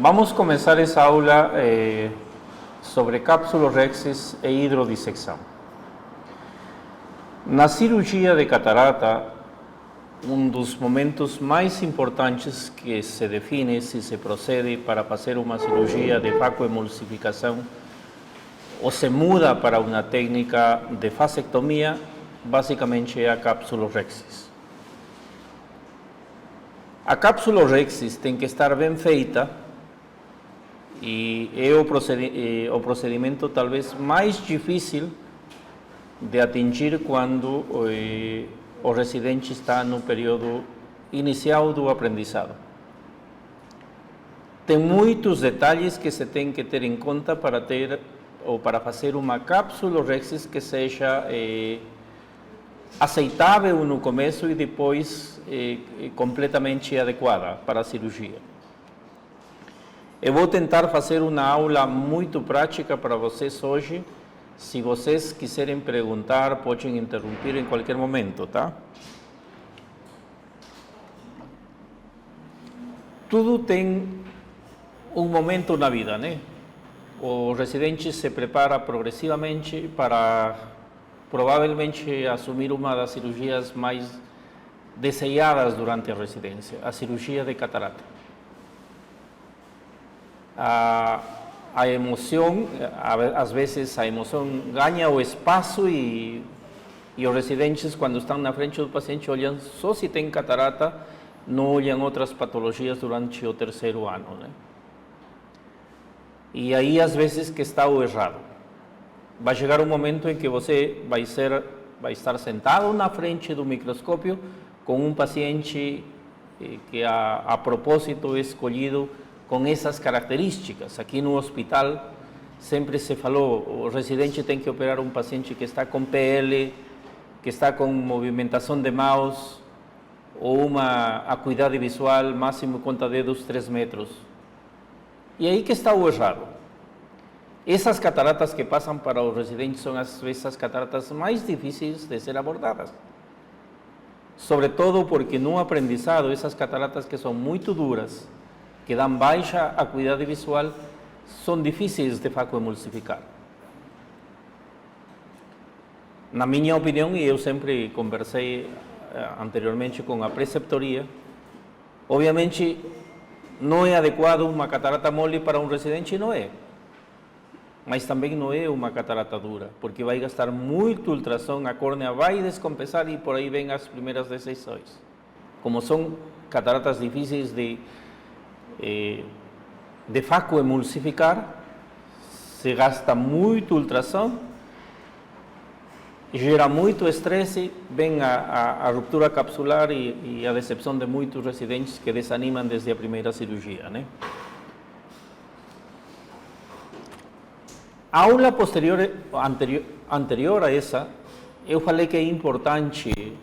Vamos começar essa aula sobre cápsulorhexis e hidrodissecção. Na cirurgia de catarata, um dos momentos mais importantes que se define se se procede para fazer uma cirurgia de vacuoemulsificação ou se muda para uma técnica de fasectomia, basicamente é a cápsulorhexis. A cápsulorhexis tem que estar bem feita e é o procedimento talvez mais difícil de atingir quando o residente está no período inicial do aprendizado. Tem muitos detalhes que se tem que ter em conta para ter ou para fazer uma cápsulorhexis que seja aceitável no começo e depois completamente adequada para a cirurgia. Eu vou tentar fazer uma aula muito prática para vocês hoje. Se vocês quiserem perguntar, podem interromper em qualquer momento, tá? Tudo tem um momento na vida, né? O residente se prepara progressivamente para provavelmente assumir uma das cirurgias mais desejadas durante a residência, a cirurgia de catarata. A emoção, às vezes a emoção ganha o espaço e os residentes, quando estão na frente do paciente, olham só se tem catarata, não olham outras patologias durante o terceiro ano, né? E aí, às vezes, que está o errado. Vai chegar um momento em que você vai estar sentado na frente do microscópio com um paciente que a propósito é escolhido com essas características. Aqui no hospital sempre se falou, o residente tem que operar um paciente que está com PL, que está com movimentação de mãos ou uma acuidade visual máximo conta-dedos 3 metros. E aí que está o errado. Essas cataratas que passam para os residentes são às vezes as cataratas mais difíceis de ser abordadas. Sobretudo porque no aprendizado, essas cataratas que são muito duras, que dão baixa acuidade visual, são difíceis de vacuoemulsificar. Na minha opinião, e eu sempre conversei anteriormente com a preceptoria, obviamente não é adequado uma catarata mole para um residente, não é. Mas também não é uma catarata dura, porque vai gastar muito ultrassom, a córnea vai descompensar e por aí vem as primeiras decisões. Como são cataratas difíceis de vacuoemulsificar, se gasta muito ultrassom, gera muito estresse, vem a ruptura capsular e a decepção de muitos residentes que desanimam desde a primeira cirurgia, né? A aula anterior a essa, eu falei que é importante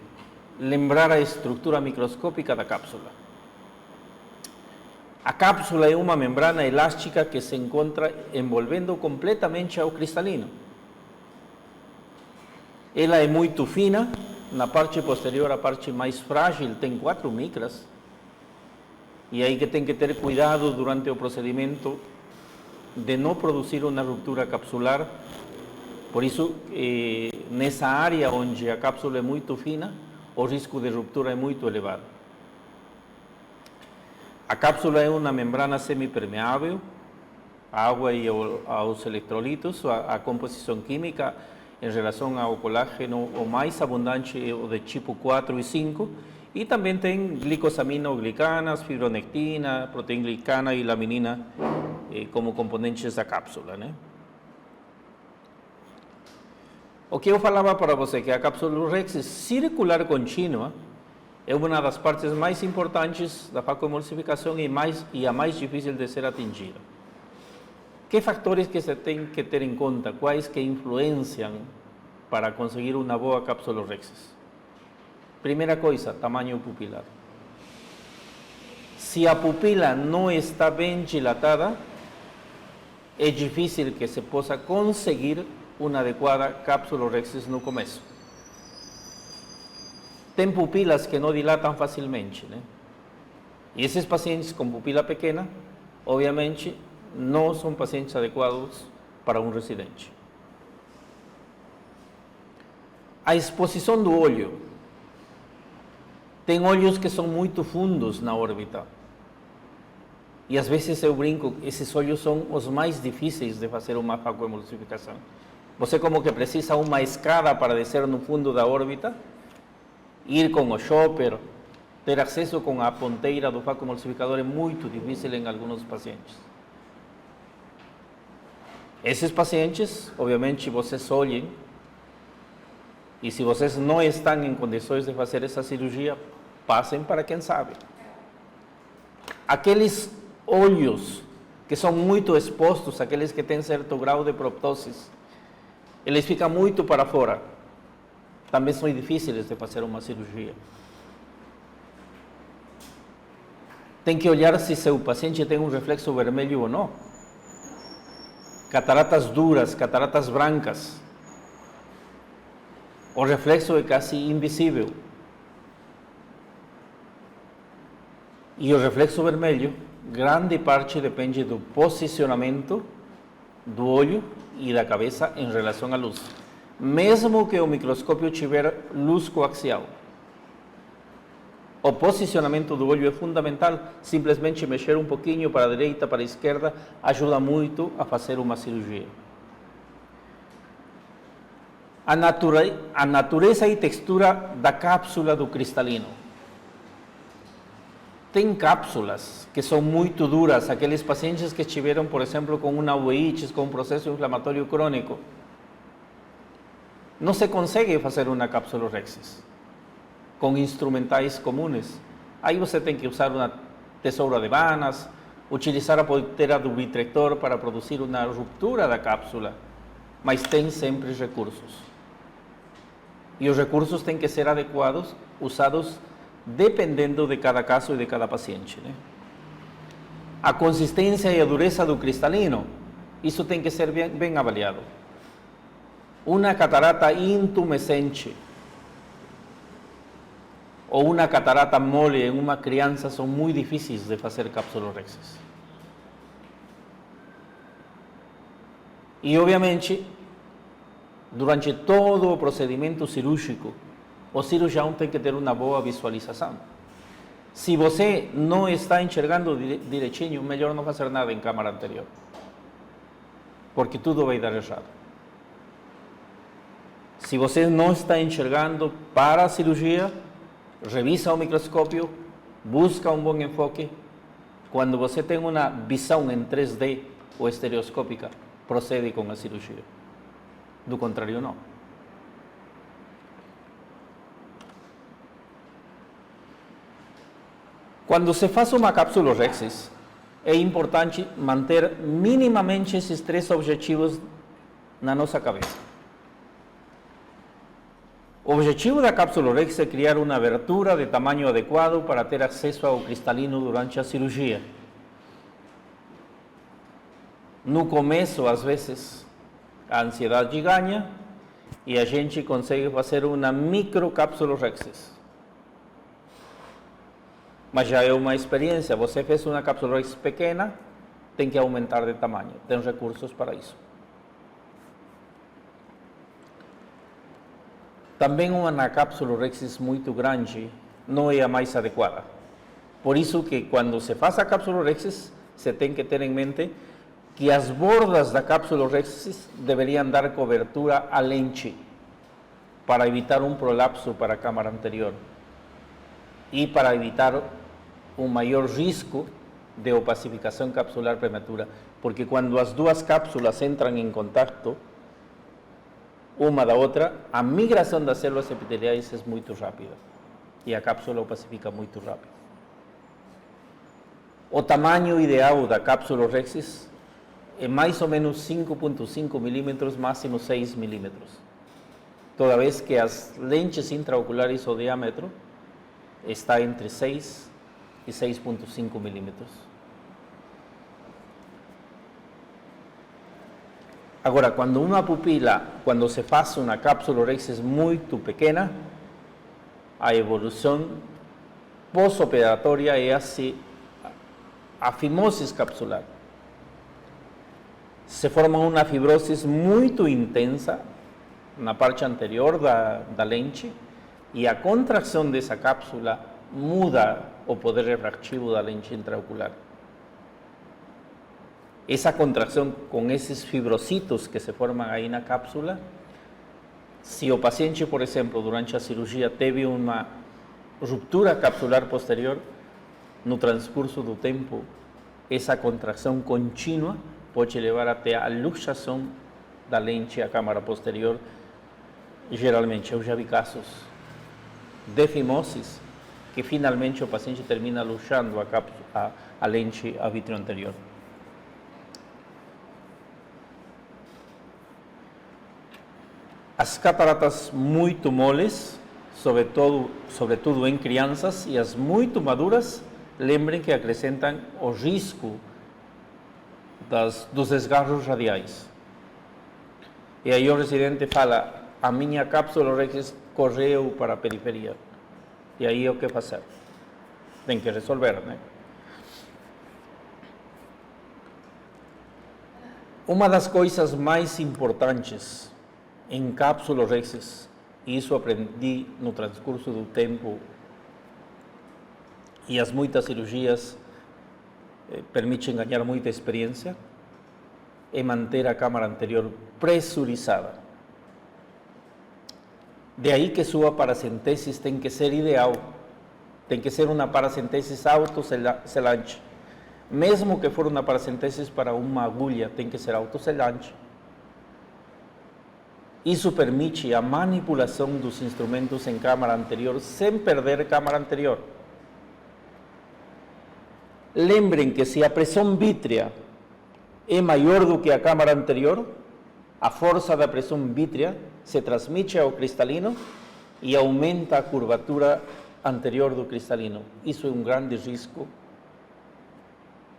lembrar a estrutura microscópica da cápsula. A cápsula é uma membrana elástica que se encontra envolvendo completamente ao cristalino. Ela é muito fina, na parte posterior, a parte mais frágil, tem 4 micras, e aí que tem que ter cuidado durante o procedimento de não produzir uma ruptura capsular. Por isso, nessa área onde a cápsula é muito fina, o risco de ruptura é muito elevado. A cápsula é uma membrana semipermeável à água e aos eletrolitos. A composição química em relação ao colágeno, o mais abundante é o de tipo 4 e 5, e também tem glicosaminoglicanas, fibronectina, proteinglicana e laminina como componentes da cápsula, né? O que eu falava para você que a cápsulorhexis circular contínua é uma das partes mais importantes da vacuoemulsificação e a mais difícil de ser atingida. Que fatores que se tem que ter em conta? Quais que influenciam para conseguir uma boa cápsulorhexis? Primeira coisa, tamanho pupilar. Se a pupila não está bem dilatada, é difícil que se possa conseguir uma adequada cápsulorhexis no começo. Tem pupilas que não dilatam facilmente, né? E esses pacientes com pupila pequena obviamente, não são pacientes adequados para um residente. A exposição do olho. Tem olhos que são muito fundos na órbita. E às vezes eu brinco, esses olhos são os mais difíceis de fazer uma facoemulsificação. Você como que precisa uma escada para descer no fundo da órbita, ir com o chopper, ter acesso com a ponteira do facoemulsificador é muito difícil em alguns pacientes. Esses pacientes, obviamente, vocês olhem, e se vocês não estão em condições de fazer essa cirurgia, passem para quem sabe. Aqueles olhos que são muito expostos, aqueles que têm certo grau de proptosis, eles ficam muito para fora. Também são difíceis de fazer uma cirurgia. Tem que olhar se seu paciente tem um reflexo vermelho ou não. Cataratas duras, cataratas brancas. O reflexo é quase invisível. E o reflexo vermelho, grande parte depende do posicionamento do olho e da cabeça em relação à luz. Mesmo que o microscópio tiver luz coaxial. O posicionamento do olho é fundamental, simplesmente mexer um pouquinho para a direita, para a esquerda, ajuda muito a fazer uma cirurgia. A natureza e textura da cápsula do cristalino. Tem cápsulas que são muito duras, aqueles pacientes que estiveram, por exemplo, com uma uveitis, com um processo inflamatório crônico. Não se consegue fazer uma cápsula rexis com instrumentais comuns. Aí você tem que usar uma tesoura de vanas, utilizar a ponteira do vitrector para produzir uma ruptura da cápsula, mas tem sempre recursos. E os recursos têm que ser adequados, usados dependendo de cada caso e de cada paciente, né? A consistência e a dureza do cristalino, isso tem que ser bem avaliado. Uma catarata intumescente ou uma catarata mole em uma criança são muito difíceis de fazer cápsulorexis. E, obviamente, durante todo o procedimento cirúrgico, o cirurgião tem que ter uma boa visualização. Se você não está enxergando direitinho, melhor não fazer nada em câmara anterior, porque tudo vai dar errado. Se você não está enxergando para a cirurgia, revisa o microscópio, busca um bom enfoque. Quando você tem uma visão em 3D ou estereoscópica, procede com a cirurgia. Do contrário, não. Quando se faz uma cápsulorexis, é importante manter minimamente esses três objetivos na nossa cabeça. O objetivo da cápsulorexis é criar uma abertura de tamanho adequado para ter acesso ao cristalino durante a cirurgia. No começo, às vezes, a ansiedade ganha e a gente consegue fazer uma microcápsulorexis. Mas já é uma experiência. Você fez uma cápsulorexis pequena, tem que aumentar de tamanho. Tem recursos para isso. Também uma cápsulorexis muito grande não é a mais adequada. Por isso que quando se faz a cápsulorexis, se tem que ter em mente que as bordas da cápsulorexis deveriam dar cobertura à lente para evitar um prolapso para a câmara anterior e para evitar um maior risco de opacificação capsular prematura, porque quando as duas cápsulas entram em contato uma da outra, a migração das células epiteliais é muito rápida e a cápsula opacifica muito rápido. O tamanho ideal da cápsulorexis é mais ou menos 5,5 milímetros, máximo 6 milímetros. Toda vez que as lentes intraoculares, o diâmetro, está entre 6 e 6,5 milímetros. Agora, quando uma pupila, quando se faz uma cápsulorexis muito pequena, a evolução pós-operatória é a fimose capsular. Se forma uma fibrose muito intensa na parte anterior da lente e a contração dessa cápsula muda o poder refractivo da lente intraocular. Essa contração com esses fibrocitos que se formam aí na cápsula, se o paciente, por exemplo, durante a cirurgia teve uma ruptura capsular posterior, no transcurso do tempo, essa contração contínua pode levar até a luxação da lente à câmara posterior. Geralmente, eu já vi casos de fimoses que finalmente o paciente termina luxando a lente a vítreo anterior. As cataratas muito moles, sobretudo em crianças, e as muito maduras, lembrem que acrescentam o risco dos desgarros radiais. E aí o residente fala, a minha cápsula Rexis correu para a periferia. E aí o que fazer? Tem que resolver, né? Uma das coisas mais importantes em cápsula Rexis, e isso aprendi no transcurso do tempo, e as muitas cirurgias permitem ganhar muita experiência, é manter a câmara anterior pressurizada. De aí que sua paracentesis tem que ser ideal, tem que ser uma paracentesis autoselante. Mesmo que for uma paracentesis para uma agulha, tem que ser autoselante. Isso permite a manipulação dos instrumentos em câmara anterior sem perder câmara anterior. Lembrem que se a pressão vítrea é maior do que a câmara anterior, a força da pressão vítrea se transmite ao cristalino e aumenta a curvatura anterior do cristalino. Isso é um grande risco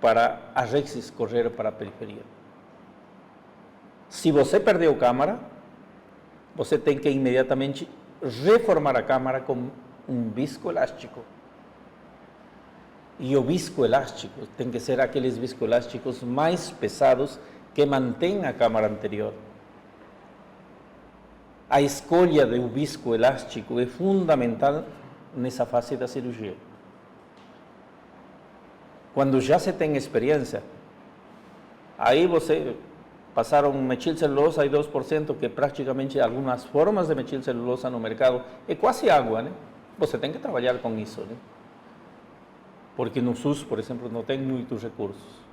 para a Rexis correr para a periferia. Se você perdeu câmara, você tem que imediatamente reformar a câmara com um viscoelástico. E o viscoelástico tem que ser aqueles viscoelásticos mais pesados que mantêm a câmara anterior. A escolha do viscoelástico é fundamental nessa fase da cirurgia. Quando já se tem experiência, aí você passaram metilcelulosa e 2%, que praticamente algumas formas de metilcelulosa no mercado é quase água, né? Você tem que trabalhar com isso, né? Porque no SUS, por exemplo, não tem muitos recursos.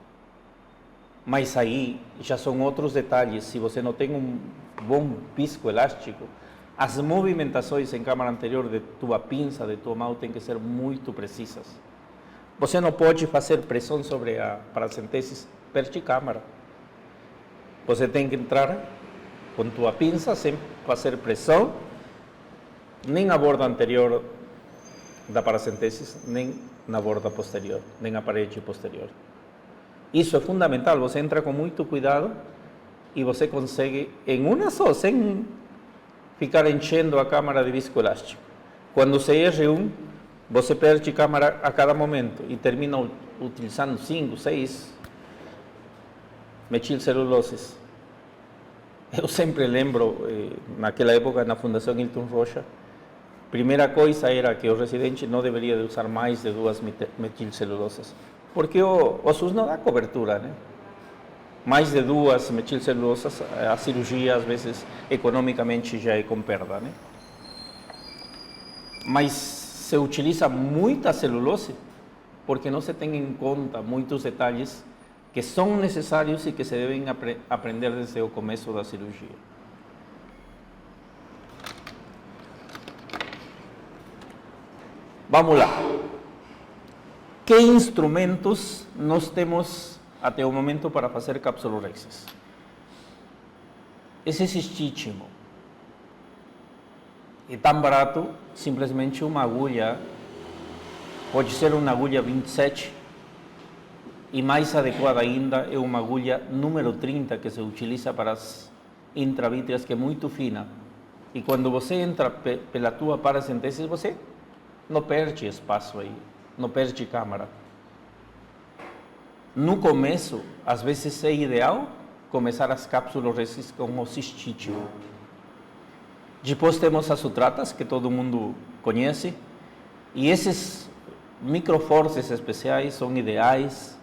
Mas aí já são outros detalhes. Se você não tem um bom viscoelástico, as movimentações em câmara anterior de tua pinça, de tua mão, têm que ser muito precisas. Você não pode fazer pressão sobre a paracentesis perticâmara. Você tem que entrar com tua pinça sem fazer pressão, nem na borda anterior da paracentesis, nem na borda posterior, nem na parede posterior. Isso é fundamental, você entra com muito cuidado e você consegue, em uma só, sem ficar enchendo a câmara de viscoelástico. Quando você erra você perde câmara a cada momento e termina utilizando 5, 6 metilceluloses. Eu sempre lembro, naquela época, na Fundação Hilton Rocha, primeira coisa era que o residente não deveria de usar mais de 2 metilcelulosas, porque o SUS não dá cobertura, né? Mais de 2 metilcelulosas, a cirurgia, às vezes, economicamente já é com perda, né? Mas se utiliza muita celulose, porque não se tem em conta muitos detalhes que são necessários e que se devem aprender desde o começo da cirurgia. Vamos lá. Que instrumentos nós temos até o momento para fazer capsulorexis? Esse é xistíssimo. É tão barato, simplesmente uma agulha, pode ser uma agulha 27, e mais adequada ainda é uma agulha número 30 que se utiliza para as intravítreas, que é muito fina. E quando você entra pela tua paracentesis, você não perde espaço aí, não perde câmara. No começo, às vezes é ideal começar as cápsulas Rexis com o cistítico. Depois temos as sutratas, que todo mundo conhece, e esses microforces especiais são ideais,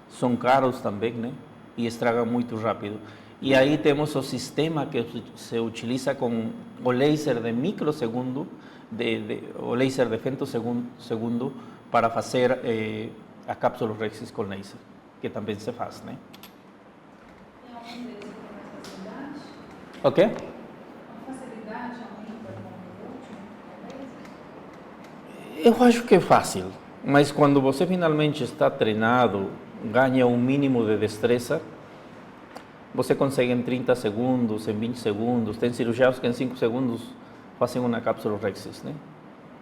são caros também, né? E estragam muito rápido. E aí temos o sistema que se utiliza com o laser de microsegundo, o laser de femtosegundo, para fazer a cápsula Rexis com laser, que também se faz, né? Tem algum deles que tem mais facilidade? O quê? A facilidade aumenta com o último, talvez? Eu acho que é fácil, mas quando você finalmente está treinado, ganha um mínimo de destreza, você consegue em 30 segundos, em 20 segundos, tem cirurgiões que em 5 segundos fazem uma cápsula Rexis, né?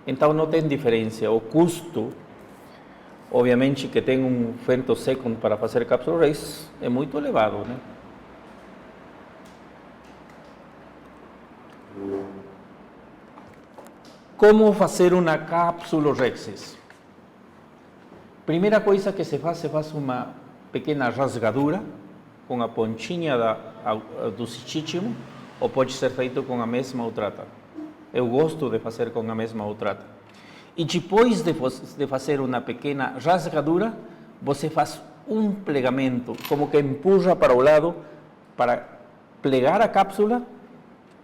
Então não tem diferença. O custo, obviamente que tem um femtosecond para fazer cápsula Rexis, é muito elevado, né? Como fazer uma cápsula Rexis? Primeira coisa que se faz uma pequena rasgadura com a pontinha do cistítico, ou pode ser feito com a mesma utrata. Eu gosto de fazer com a mesma utrata. E depois de fazer uma pequena rasgadura, você faz um plegamento, como que empurra para o lado, para plegar a cápsula,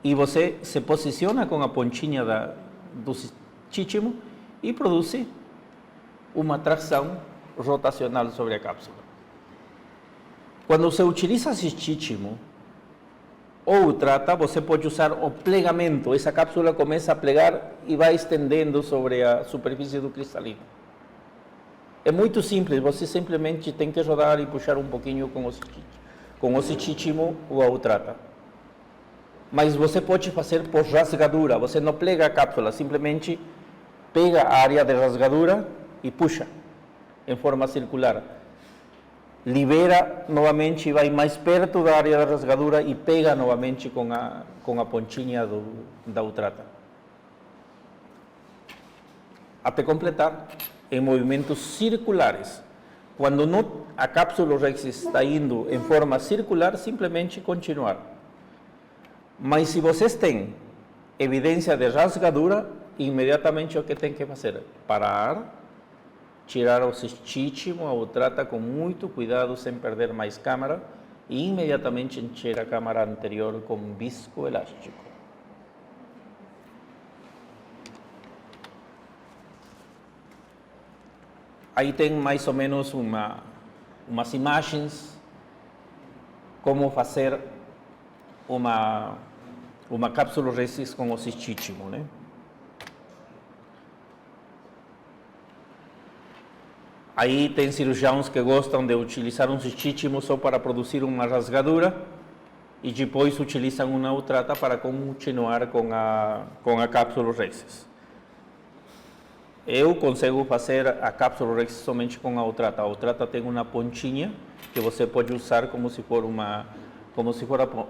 e você se posiciona com a pontinha do cistítico e produz uma tração rotacional sobre a cápsula. Quando você utiliza cistítico ou utrata, você pode usar o plegamento. Essa cápsula começa a plegar e vai estendendo sobre a superfície do cristalino. É muito simples, você simplesmente tem que rodar e puxar um pouquinho com o cistítico ou a utrata. Mas você pode fazer por rasgadura, você não plega a cápsula, simplesmente pega a área de rasgadura e puxa em forma circular. Libera novamente, vai mais perto da área da rasgadura e pega novamente com a pontinha da utrata. Até completar em movimentos circulares. Quando a cápsula Rexis está indo em forma circular, simplesmente continuar. Mas se vocês têm evidência de rasgadura, imediatamente o que tem que fazer? Parar, tirar o cistítico, a utrata com muito cuidado, sem perder mais câmara, e imediatamente encher a câmara anterior com viscoelástico. Aí tem mais ou menos umas imagens como fazer uma cápsula Rexis com o cistítico, né? Aí tem cirurgiões que gostam de utilizar um cistítico só para produzir uma rasgadura e depois utilizam uma utrata para continuar com a cápsula Rexis. Eu consigo fazer a cápsula Rexis somente com a utrata. A utrata tem uma pontinha que você pode usar como se for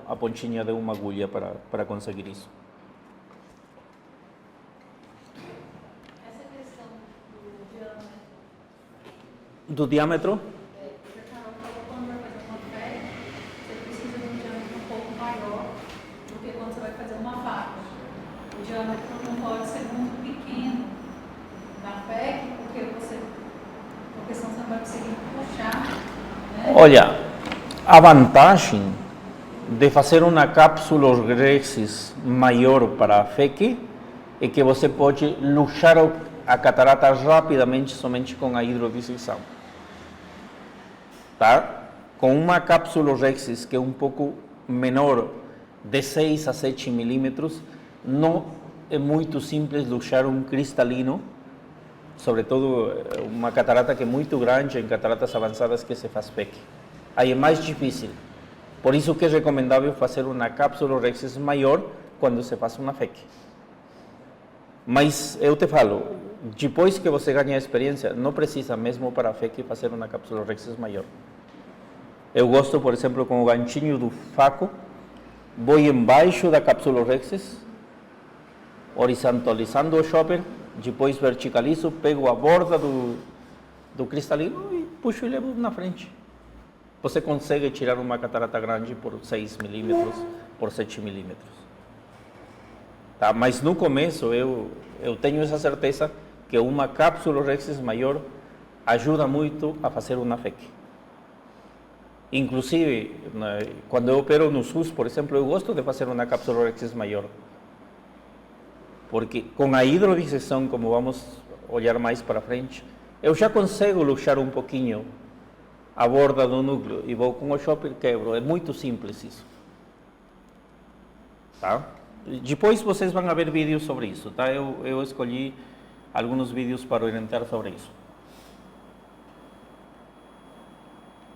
a pontinha de uma agulha para conseguir isso. Essa questão do diâmetro. Do diâmetro? Porque a Carol falou que quando vai fazer uma pele, você precisa de um diâmetro um pouco maior do que quando você vai fazer uma faca. O diâmetro não pode ser muito pequeno na PEC, porque senão você não vai conseguir puxar, né? Olha, a vantagem de fazer uma cápsula Rexis maior para a FEC é que você pode luxar a catarata rapidamente somente com a hidrodissecção. Tá? Com uma cápsula Rexis que é um pouco menor, de 6 a 7 milímetros, não é muito simples luxar um cristalino, sobretudo uma catarata que é muito grande, em cataratas avançadas que se faz FEC. Aí é mais difícil. Por isso que é recomendável fazer uma cápsula Rexis maior quando se faz uma FEC. Mas eu te falo, depois que você ganha experiência, não precisa mesmo para a FEC fazer uma cápsula Rexis maior. Eu gosto, por exemplo, com o ganchinho do faco, vou embaixo da cápsula Rexis, horizontalizando o shopper, depois verticalizo, pego a borda do cristalino e puxo e levo na frente. você consegue tirar uma catarata grande por 6 milímetros, por 7 milímetros. Tá? Mas no começo eu tenho essa certeza que uma cápsula Rexis maior ajuda muito a fazer uma FEC. Inclusive, quando eu opero no SUS, por exemplo, eu gosto de fazer uma cápsula Rexis maior. Porque com a hidrodissecção, como vamos olhar mais para frente, eu já consigo luxar um pouquinho a borda do núcleo e vou com o chopper quebro. É muito simples isso. Tá? Depois vocês vão ver vídeos sobre isso. Tá? Eu escolhi alguns vídeos para orientar sobre isso.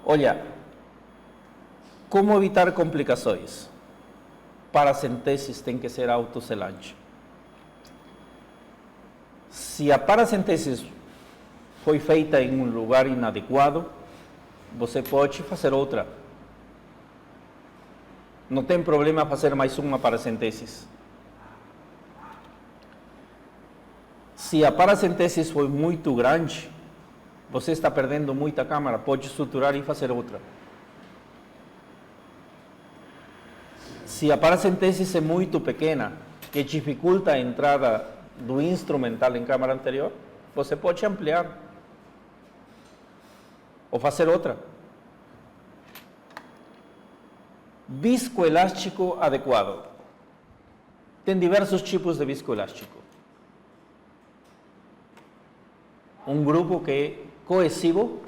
Olha, como evitar complicações? Paracenteses tem que ser autoselante. Se a paracentesis foi feita em um lugar inadequado, você pode fazer outra. Não tem problema fazer mais uma paracentesis. Se a paracentesis foi muito grande, você está perdendo muita câmara, pode suturar e fazer outra. Se a paracentesis é muito pequena, que dificulta a entrada do instrumental em câmara anterior, você pode ampliar ou fazer outra. Viscoelástico adequado. Tem diversos tipos de viscoelástico. Um grupo que é coesivo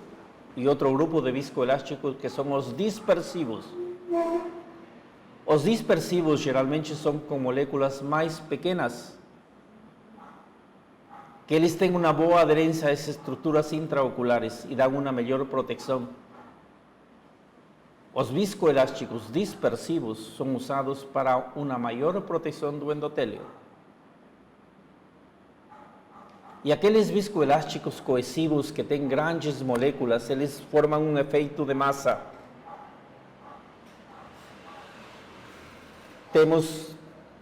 e outro grupo de viscoelásticos que são os dispersivos. Os dispersivos geralmente são com moléculas mais pequenas, que eles têm uma boa aderência às estruturas intraoculares e dão uma melhor proteção. Os viscoelásticos dispersivos são usados para uma maior proteção do endotélio. E aqueles viscoelásticos coesivos que têm grandes moléculas, eles formam um efeito de massa. Temos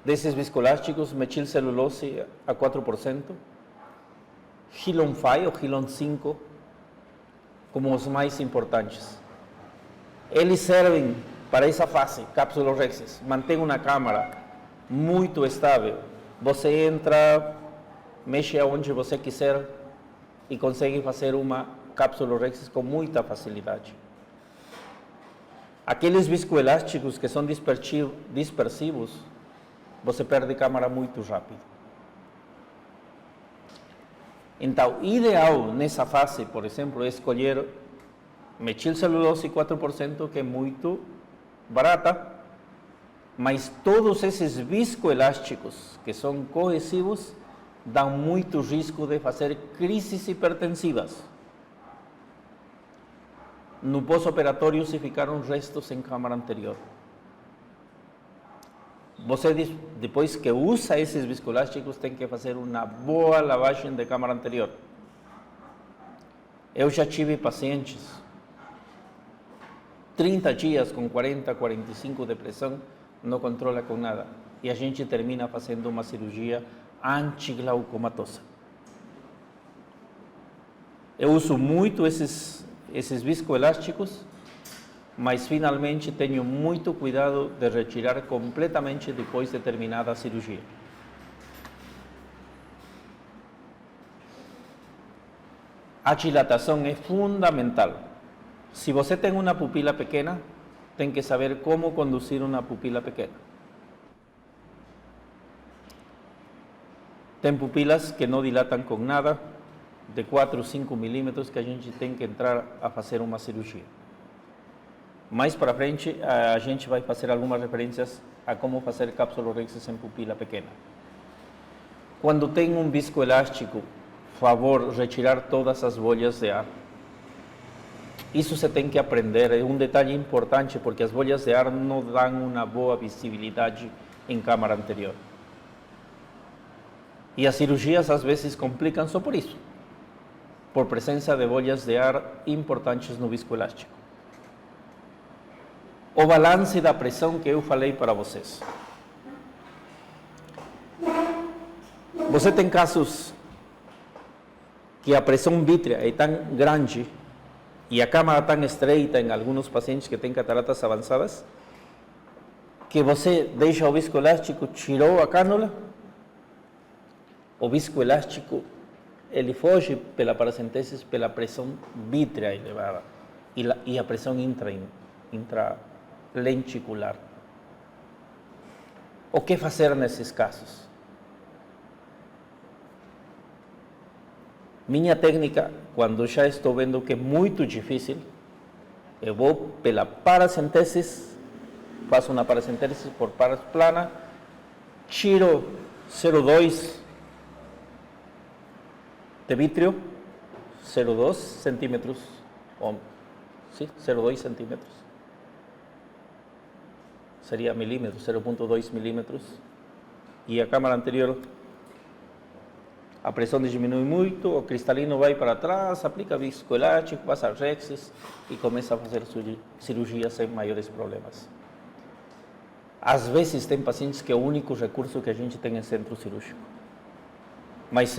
desses viscoelásticos metilcelulose a 4%, Hilon 5 ou Hilon 5 como os mais importantes. Eles servem para essa fase, cápsula Rexis, mantém uma câmara muito estável. Você entra, mexe aonde você quiser e consegue fazer uma cápsula Rexis com muita facilidade. Aqueles viscoelásticos que são dispersivos, você perde câmara muito rápido. Então, ideal nessa fase, por exemplo, é escolher metilcelulose 4%, que é muito barata, mas todos esses viscoelásticos que são coesivos dão muito risco de fazer crises hipertensivas. No pós-operatório se ficaram restos em câmara anterior. Você, depois que usa esses viscoelásticos, tem que fazer uma boa lavagem de câmara anterior. Eu já tive pacientes 30 dias com 40, 45 de pressão, não controla com nada. E a gente termina fazendo uma cirurgia antiglaucomatosa. Eu uso muito esses viscoelásticos, mas finalmente tenho muito cuidado de retirar completamente depois de terminada a cirurgia. A dilatação é fundamental. Se você tem uma pupila pequena, tem que saber como conduzir uma pupila pequena. Tem pupilas que não dilatam com nada, de 4 ou 5 milímetros, que a gente tem que entrar a fazer uma cirurgia. Mais para frente, a gente vai fazer algumas referências a como fazer cápsula Rexis em pupila pequena. Quando tem um viscoelástico, favor retirar todas as bolhas de ar. Isso você tem que aprender, é um detalhe importante, porque as bolhas de ar não dão uma boa visibilidade em câmara anterior. E as cirurgias às vezes complicam só por isso, por presença de bolhas de ar importantes no viscoelástico. O balance da pressão que eu falei para vocês. Você tem casos que a pressão vítrea é tão grande e a câmara tão estreita em alguns pacientes que têm cataratas avançadas, que você deixa o viscoelástico, tirou a cânula, o viscoelástico ele foge pela paracentese pela pressão vítrea elevada e a pressão intralenticular. O que fazer nesses casos? Minha técnica, quando já estou vendo que é muito difícil, eu vou pela paracentese, faço uma paracentese por parasplana, tiro 0,2 de vítreo, 0,2 centímetros, sim, 0,2 centímetros, seria milímetros, 0,2 milímetros, e a câmara anterior, a pressão diminui muito, o cristalino vai para trás, aplica viscoelástico, passa rexes e começa a fazer cirurgia sem maiores problemas. Às vezes tem pacientes que é o único recurso que a gente tem em centro cirúrgico. Mas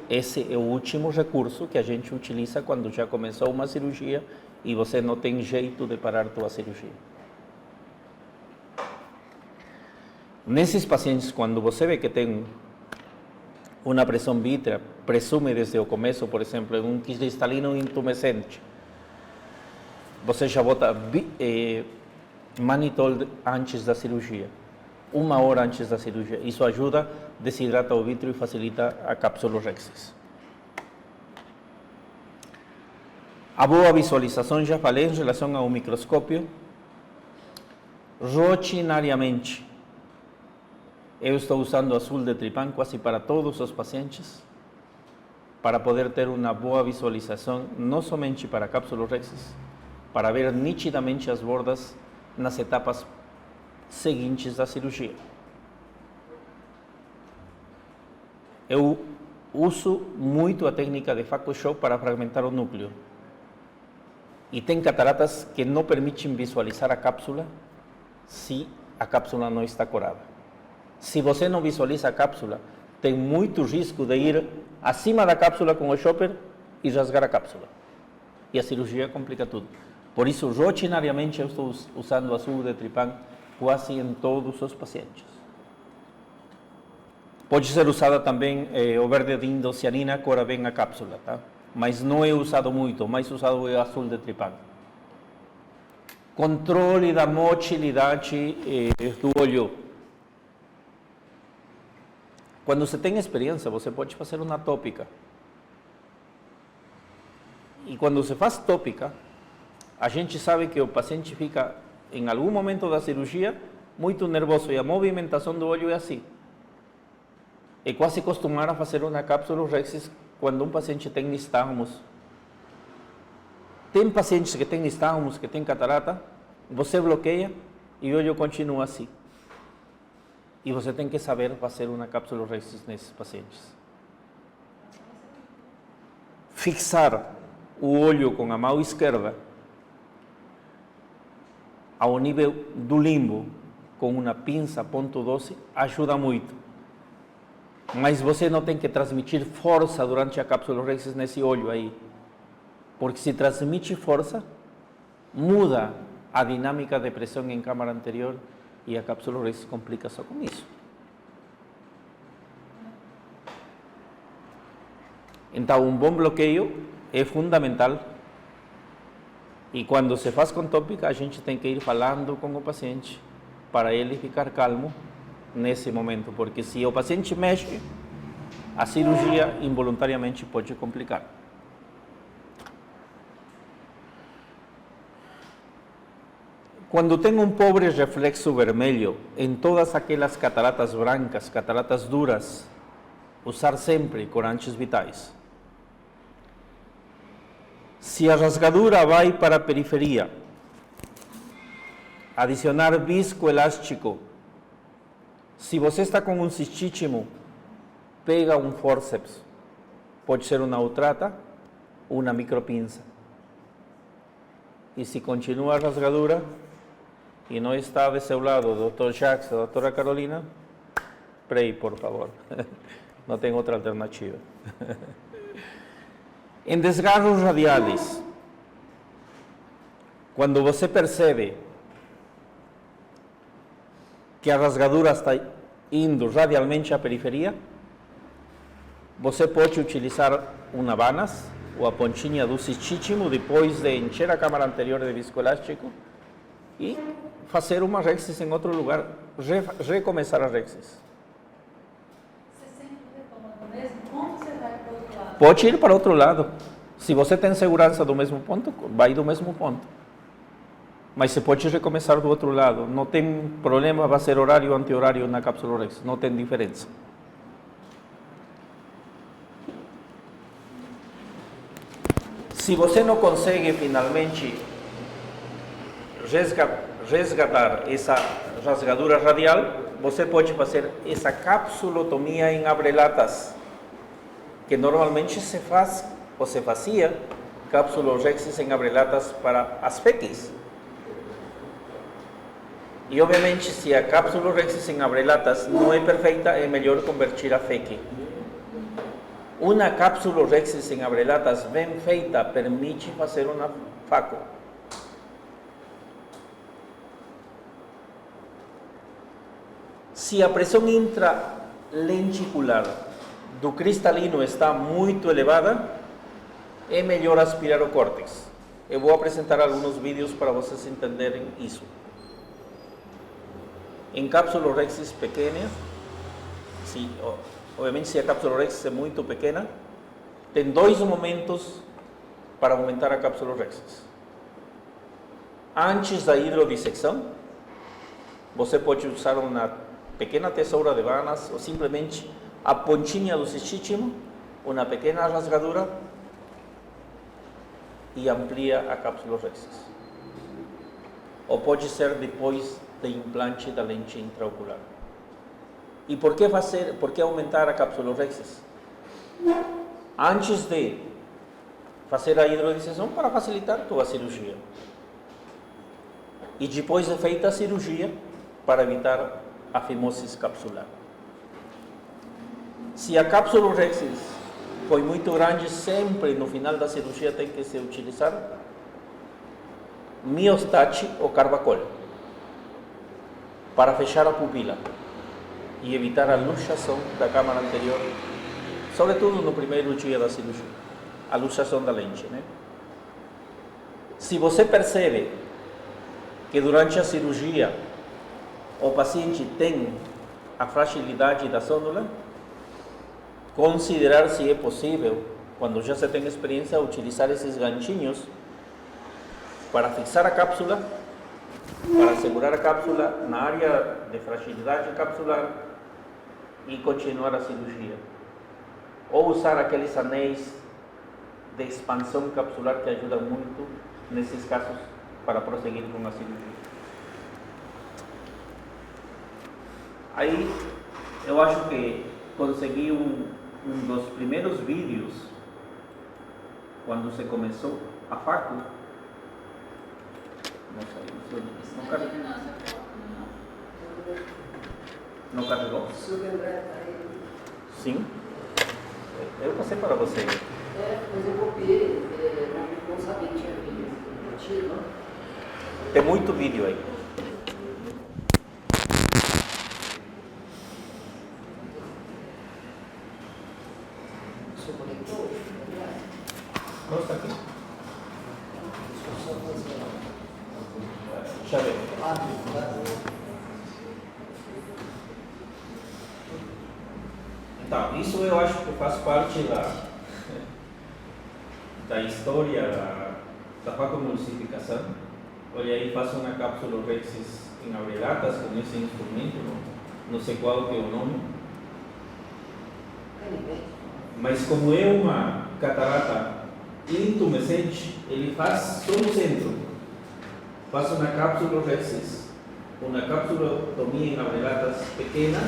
esse é o último recurso que a gente utiliza quando já começou uma cirurgia e você não tem jeito de parar tua cirurgia. Nesses pacientes, quando você vê que tem uma pressão vítrea, presume desde o começo, por exemplo, um cristalino intumescente, você já bota manitol antes da cirurgia, 1 hora antes da cirurgia. Isso ajuda, desidrata o vítreo e facilita a capsulorhexis. A boa visualização, já falei, em relação ao microscópio. Rotinariamente, eu estou usando azul de Trypan quase para todos os pacientes, para poder ter uma boa visualização, não somente para capsulorhexis, para ver nitidamente as bordas nas etapas seguintes da cirurgia. Eu uso muito a técnica de Phaco-Shop para fragmentar o núcleo. E tem cataratas que não permitem visualizar a cápsula se a cápsula não está corada. Se você não visualiza a cápsula, tem muito risco de ir acima da cápsula com o chopper e rasgar a cápsula. E a cirurgia complica tudo. Por isso, rotinariamente, eu estou usando o azul de Trypan quase em todos os pacientes. Pode ser usada também o verde de indocianina, cora bem a cápsula, tá? Mas não é usado muito, o mais usado é o azul de Trypan. Controle da motilidade do olho. Quando você tem experiência, você pode fazer uma tópica. E quando você faz tópica, a gente sabe que o paciente fica, em algum momento da cirurgia, muito nervoso e a movimentação do olho é assim. É quase costumar a fazer uma capsulorhexis quando um paciente tem nistagmus. Tem pacientes que têm nistagmus, que têm catarata, você bloqueia e o olho continua assim. E você tem que saber fazer uma capsulorhexis nesses pacientes. Fixar o olho com a mão esquerda ao nível do limbo, com uma pinça ponto 12, ajuda muito. Mas você não tem que transmitir força durante a capsulorhexis nesse olho aí. Porque se transmite força, muda a dinâmica de pressão em câmara anterior e a capsulorhexis complica só com isso. Então, um bom bloqueio é fundamental. E quando se faz com tópica, a gente tem que ir falando com o paciente para ele ficar calmo nesse momento, porque se o paciente mexe, a cirurgia involuntariamente pode complicar. Quando tem um pobre reflexo vermelho em todas aquelas cataratas brancas, cataratas duras, usar sempre corantes vitais. Se a rasgadura vai para a periferia, adicionar viscoelástico. Se você está com um cistíssimo, pega um fórceps. Pode ser uma utrata ou uma micropinça. E se continua a rasgadura e não está de seu lado o Dr. Jacques, a doutora Carolina, pray, por favor. Não tem outra alternativa. Em desgarros radiais, Quando você percebe que a rasgadura está indo radialmente à periferia, você pode utilizar uma vanas ou a ponchinha do cichíchimo depois de encher a câmara anterior de viscoelástico e fazer uma rexis em outro lugar, recomeçar a rexis. Você sempre retoma do mesmo ponto, você vai para o outro lado? Pode ir para outro lado. Se você tem segurança do mesmo ponto, vai do mesmo ponto. Mas você pode recomeçar do outro lado. Não tem problema, vai ser horário ou anti-horário na cápsula Rex. Não tem diferença. Se você não consegue finalmente resgatar essa rasgadura radial, você pode fazer essa capsulotomia em abrelatas, que normalmente se faz ou se fazia capsulorhexis em abrelatas para as feques. E obviamente, se a capsulorhexis em abrelatas não é perfeita, é melhor convertir a feque. Uma capsulorhexis em abrelatas bem feita permite fazer uma faco. Se a pressão intralenticular do cristalino está muito elevada, é melhor aspirar o córtex. Eu vou apresentar alguns vídeos para vocês entenderem isso. Em capsulorhexis pequenas, obviamente se a capsulorhexis é muito pequena, tem dois momentos para aumentar a capsulorhexis. Antes da hidrodissecção, você pode usar uma pequena tesoura de vanas ou simplesmente a ponchinha do cichíchimo, uma pequena rasgadura e amplia a capsulorhexis. Ou pode ser depois do implante da lente intraocular. E por que aumentar a capsulorhexis? Antes de fazer a hidrodissecção, para facilitar toda a cirurgia. E depois de feita a cirurgia, para evitar a fimosis capsular. Se a capsulorhexis foi muito grande, sempre no final da cirurgia tem que se utilizar Miostat ou Carbacol para fechar a pupila e evitar a luxação da câmara anterior, sobretudo no primeiro dia da cirurgia, a luxação da lente, né? Se você percebe que durante a cirurgia o paciente tem a fragilidade da sonula, considerar se é possível, quando já se tem experiência, utilizar esses ganchinhos para fixar a cápsula, para segurar a cápsula na área de fragilidade capsular e continuar a cirurgia. Ou usar aqueles anéis de expansão capsular que ajudam muito nesses casos para prosseguir com a cirurgia. Aí eu acho que consegui um dos primeiros vídeos quando se começou a faco. Não carregou? Não carregou? Sim. Eu passei para você. Mas eu copiei, não sabia que tinha vídeo. Não? Tem muito vídeo aí. Você conectou? Mostra aqui. Deixa eu ver. Então, isso eu acho que faz parte da história da facomulsificação. Olha aí, faço uma capsulorhexis em abrelatas com esse instrumento, não sei qual que é o nome. Mas como é uma catarata intumescente, ele faz só no centro. Faz uma capsulorhexis, uma capsulotomia em abrelatas pequena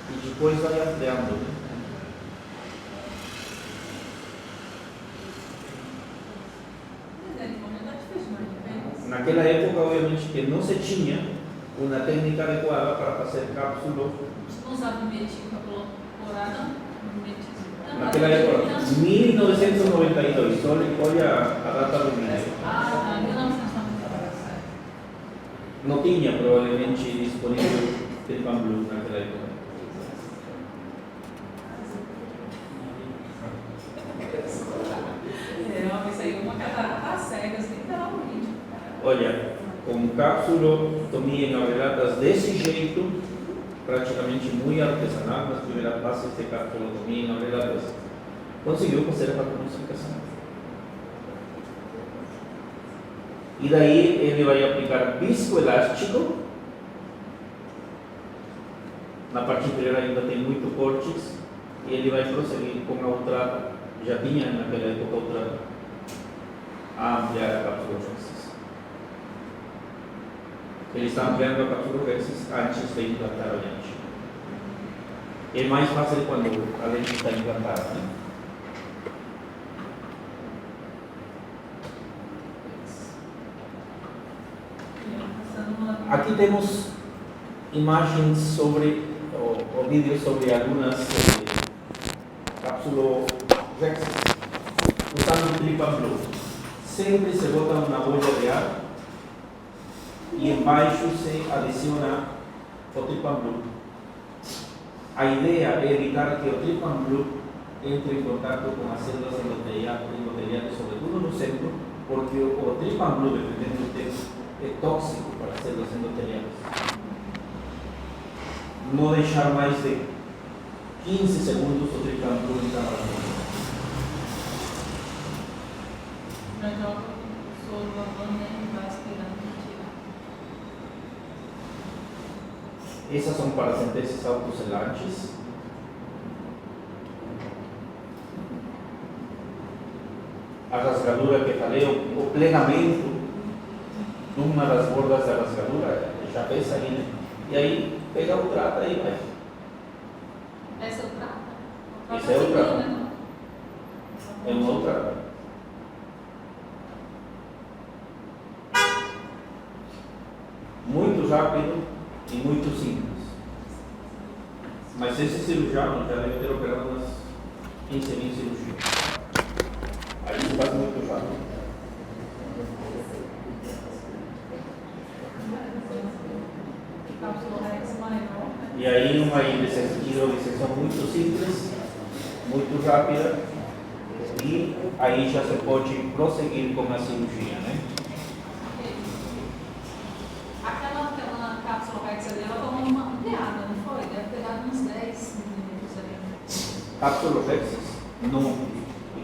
e depois vai ampliando. Naquela época, obviamente, que não se tinha uma técnica adequada para fazer cápsulo. Você não usava metinho para colorar, não? Naquela época, 1992, olha a data do vídeo. Ah, tá, 1992. não tinha provavelmente disponível Tripam Blue naquela época. Isso aí é uma catarata cega, literalmente. Olha, com cápsulo tomei relatas desse jeito, praticamente muito artesanal, nas primeiras bases de cápsulo tomei relatas, conseguiu fazer a patronificação. E daí ele vai aplicar viscoelástico. Na parte inferior ainda tem muito cortes e ele vai prosseguir com a outra, já tinha naquela época outra, a ampliar a cápsula Rexis. Ele está ampliando a cápsula Rexis antes de implantar a lente. É mais fácil quando a lente está implantada, né? Aqui temos imagens sobre, ou vídeos sobre algumas cápsulas Rexis usando Tripam Blue. Sempre se bota uma bolha de ar e embaixo se adiciona o Tripam Blue. A ideia é evitar que o Tripam Blue entre em contato com as células endoteliais, sobretudo no centro, porque o Tripam Blue, dependendo do tempo, é tóxico para as células endoteliais. Não deixar mais de 15 segundos o Tripam Blue em cada bolha. Mas joga o soro lavando e vai aspirando. Essas são paracenteses autoselantes. A rasgadura que falei, o plegamento de uma das bordas da rasgadura, já pesa aí, né? E aí pega o trato e vai. Essa é o trato? Esse é o trato. É um outro trato. Muito rápido e muito simples. Mas esse cirurgião já deve ter operado umas 15.000 cirurgias. Aí se faz muito rápido. E aí uma disseção muito simples, muito rápida, e aí já se pode prosseguir com a cirurgia, né? Aquela cápsula Rexis ali, ela tomou uma ampliada, não foi? Deve ter dado uns 10 minutos ali. Cápsula Rexis? Não.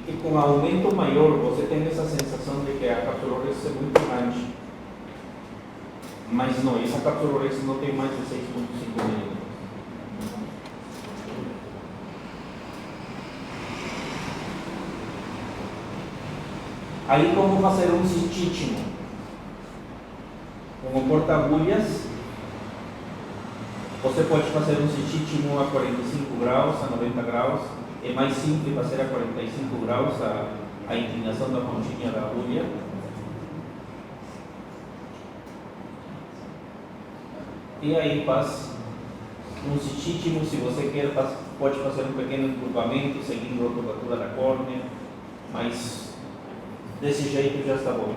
E com um aumento maior, você tem essa sensação de que a cápsula Rexis é muito grande. Mas não, essa cápsula Rexis não tem mais de 6,5 milímetros. Aí como fazer um cistíssimo? Com o porta-agulhas, você pode fazer um cistíssimo a 45 graus, a 90 graus. É mais simples fazer a 45 graus a inclinação da pontinha da agulha. E aí faz um cistíssimo, se você quer, pode fazer um pequeno encurvamento seguindo a curvatura da córnea, mas desse jeito já está bom.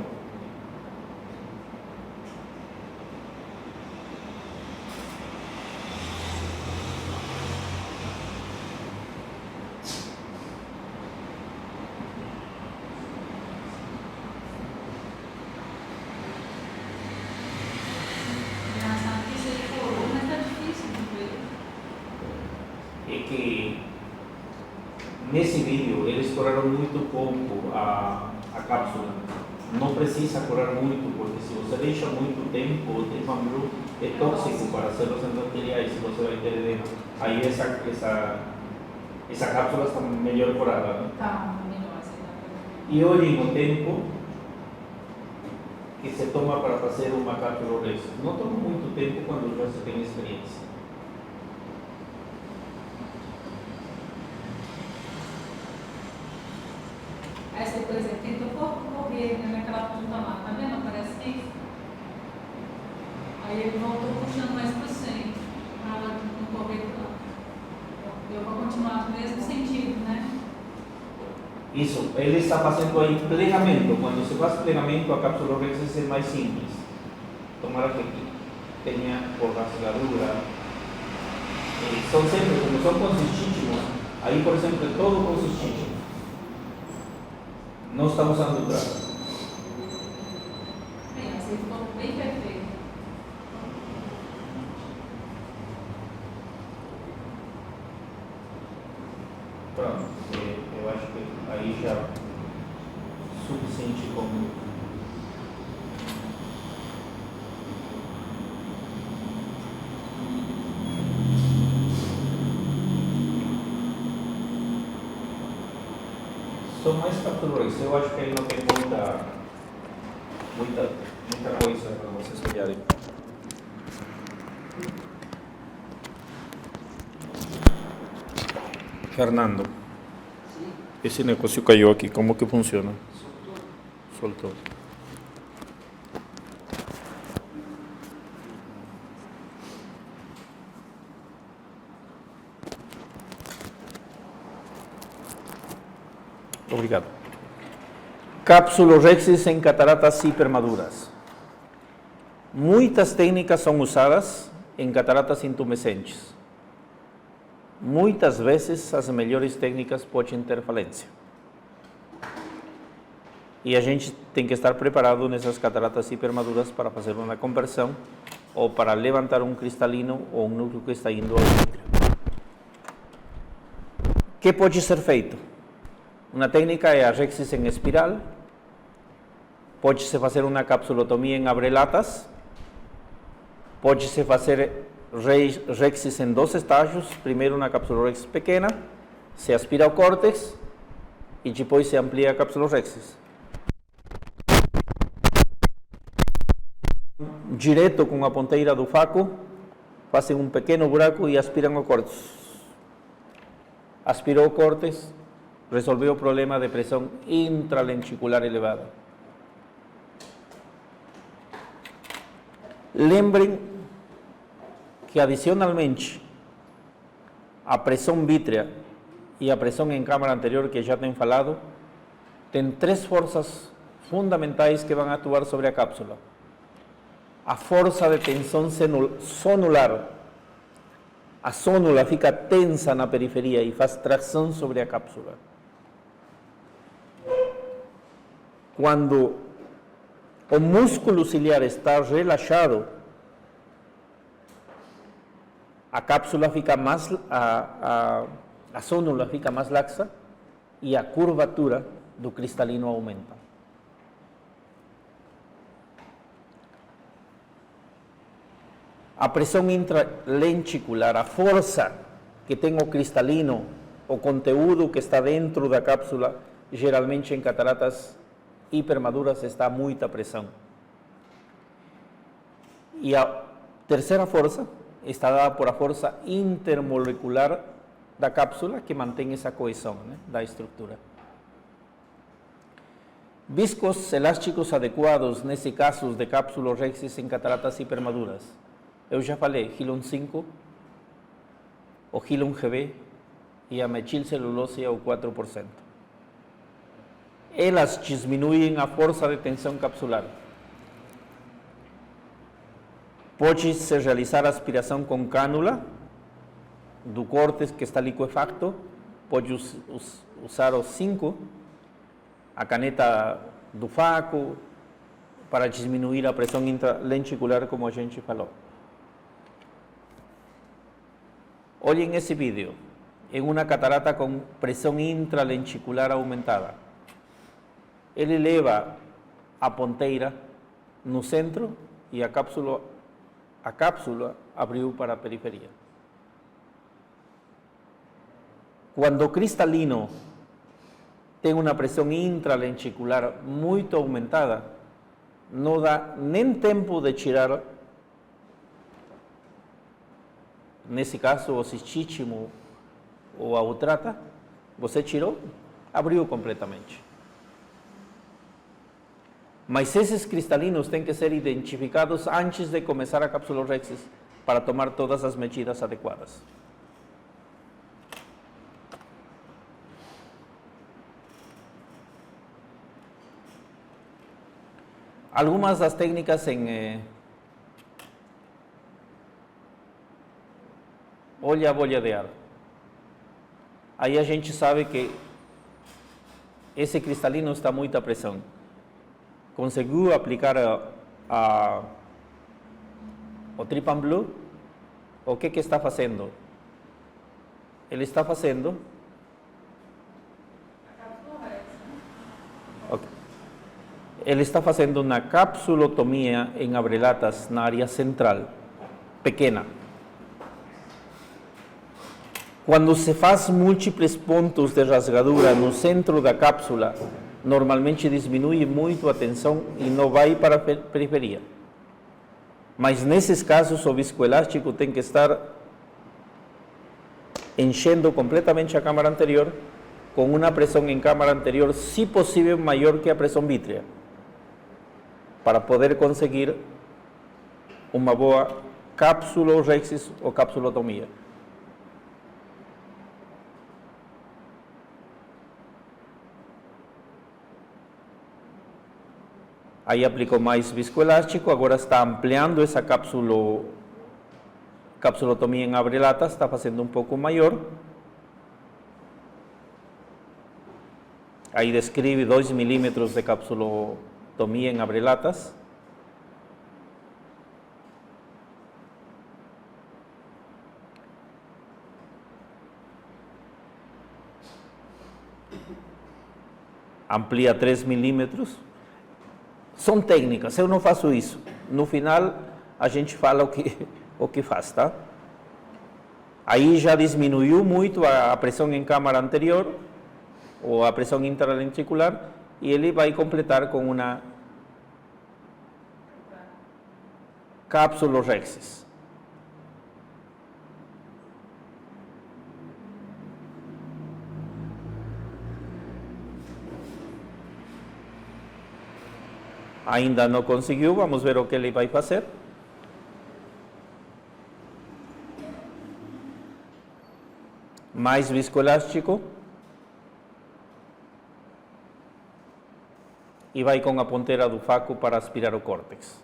É que nesse vídeo eles curaram muito pouco a cápsula. Não precisa curar muito, porque se você deixa muito tempo, o Tripam Blue é tóxico para as células endoteliais, você vai ter edema. Aí essa cápsula está melhor curada, né? Tá, melhor assim. E olhem o tempo que se toma para fazer uma cápsula Rexis. Não toma muito tempo quando já se tem experiência. Essa, por exemplo, tentou correr naquela ponta lá, tá vendo? Parece que. Aí ele voltou puxando mais para o centro, para ela não correr tanto. Deu para continuar no mesmo sentido, né? Isso, ele está fazendo aí plegamento. Quando se faz plegamento, a cápsula Rexis é mais simples. tomara que tenía por rasgadura. Son siempre, como son con sus chíchimos, ahí por ejemplo todo con sus chíchimos. No estamos usando trato. Bem, assim ficou bem perfeito. Pronto, eu acho que aí já suficiente como. São mais capturas, eu acho que aí não tem muita coisa para vocês olharem. Fernando, esse negócio caiu aqui, como que funciona? Soltou. Obrigado. Capsulorhexis em cataratas hipermaduras. Muitas técnicas são usadas em cataratas intumescentes. Muitas vezes as melhores técnicas podem ter falência. E a gente tem que estar preparado nessas cataratas hipermaduras para fazer uma conversão ou para levantar um cristalino ou um núcleo que está indo ao vítreo. O que pode ser feito? Uma técnica é a rhexis em espiral. Pode-se fazer uma capsulotomia em abrelatas. Pode-se fazer rhexis em 2 estágios. Primeiro uma capsulorhexis pequena, se aspira o córtex e depois se amplia a capsulorhexis. Direto com a ponteira do faco, fazem um pequeno buraco e aspiram o córtex. Aspirou o córtex, resolveu o problema de pressão intralenticular elevada. Lembrem que adicionalmente a pressão vítrea e a pressão em câmara anterior que já tem falado, tem 3 forças fundamentais que vão atuar sobre a cápsula. A força de tensão sonular. A sônula fica tensa na periferia e faz tração sobre a cápsula. Quando o músculo ciliar está relaxado, a cápsula fica mais, a sônula fica mais laxa e a curvatura do cristalino aumenta. A pressão intralenticular, a força que tem o cristalino, o conteúdo que está dentro da cápsula, geralmente em cataratas hipermaduras está a muita pressão. E a terceira força está dada por a força intermolecular da cápsula, que mantém essa coesão, né, da estrutura. Viscos elásticos adequados nesse caso de capsulorhexis em cataratas hipermaduras. Eu já falei, Hilon 5, o Hilon GB e a metilcelulose ao 4%. Elas diminuem a força de tensão capsular. Pode-se realizar aspiração com cânula do córtex que está liquefacto. Pode usar o 5, a caneta do faco, para diminuir a pressão intralenticular, como a gente falou. Olhem esse vídeo, em uma catarata com pressão intralenticular aumentada. Ele leva a ponteira no centro e a cápsula abriu para a periferia. Quando o cristalino tem uma pressão intralenticular muito aumentada, não dá nem tempo de tirar, nesse caso, o cistítimo ou a utrata. Você tirou, abriu completamente. Mas esses cristalinos têm que ser identificados antes de começar a capsulorhexis para tomar todas as medidas adequadas. Algumas das técnicas em Olha a bolha de ar. Aí a gente sabe que esse cristalino está a muita pressão. Conseguiu aplicar o Trypan Blue? O que está fazendo? Ele está fazendo... Ok. Ele está fazendo uma capsulotomia em abrelatas na área central, pequena. Quando se faz múltiplos pontos de rasgadura no centro da cápsula, normalmente diminui muito a tensão e não vai para a periferia. Mas nesses casos o viscoelástico tem que estar enchendo completamente a câmara anterior com uma pressão em câmara anterior, se possível, maior que a pressão vítrea, para poder conseguir uma boa capsulorhexis ou capsulotomia. Aí aplicou mais viscoelástico, agora está ampliando essa capsulotomia em abrelatas, está fazendo um pouco maior. Aí descreve 2 milímetros de capsulotomia em abrelatas. Amplia 3 milímetros. São técnicas, eu não faço isso. No final, a gente fala o que faz, tá? Aí já diminuiu muito a pressão em câmara anterior, ou a pressão intralentricular, e ele vai completar com uma capsulorhexis. Ainda não conseguiu, vamos ver o que ele vai fazer. Mais viscoelástico. E vai com a ponteira do faco para aspirar o córtex.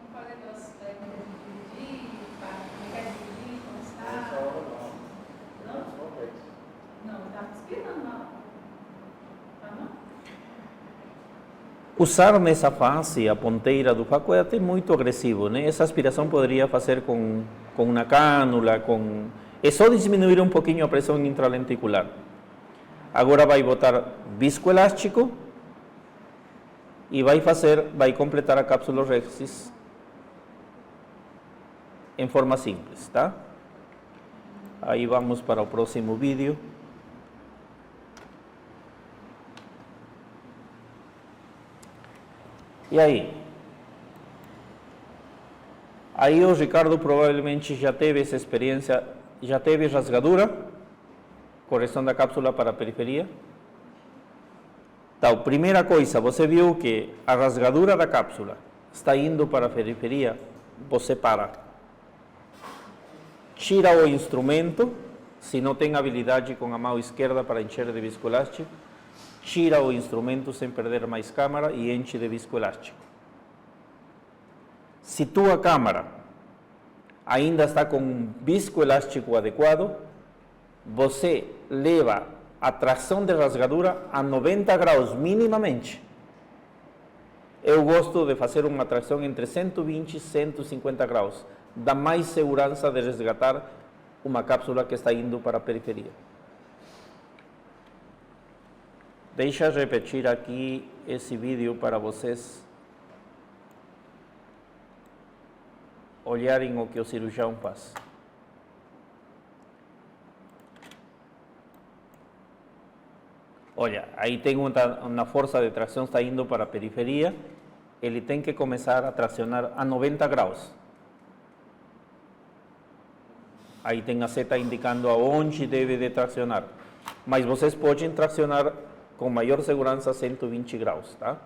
Não falei das técnicas de dividir, quer dividir, como está? Não? Não, está respirando, não. Tá não? Usar nessa fase a ponteira do faco é até muito agressivo, né? Essa aspiração poderia fazer com uma cânula, é só diminuir um pouquinho a pressão intralentricular. Agora vai botar viscoelástico e vai completar a capsulorhexis em forma simples, tá? Aí vamos para o próximo vídeo. E aí? Aí o Ricardo provavelmente já teve essa experiência, já teve rasgadura, correção da cápsula para a periferia. Então, primeira coisa, você viu que a rasgadura da cápsula está indo para a periferia, você para. Tira o instrumento, se não tem habilidade com a mão esquerda para encher de viscoelástico, tira o instrumento sem perder mais câmara e enche de viscoelástico. Se tua câmara ainda está com um viscoelástico adequado, você leva a tração de rasgadura a 90 graus minimamente. Eu gosto de fazer uma tração entre 120 e 150 graus. Dá mais segurança de resgatar uma cápsula que está indo para a periferia. Deixa eu repetir aqui esse vídeo para vocês olharem o que o cirurgião faz. Olha, aí tem uma força de tração, está indo para a periferia, ele tem que começar a tracionar a 90 graus. Aí tem a seta indicando aonde deve de tracionar. Mas vocês podem tracionar com maior segurança a 120 graus, tá?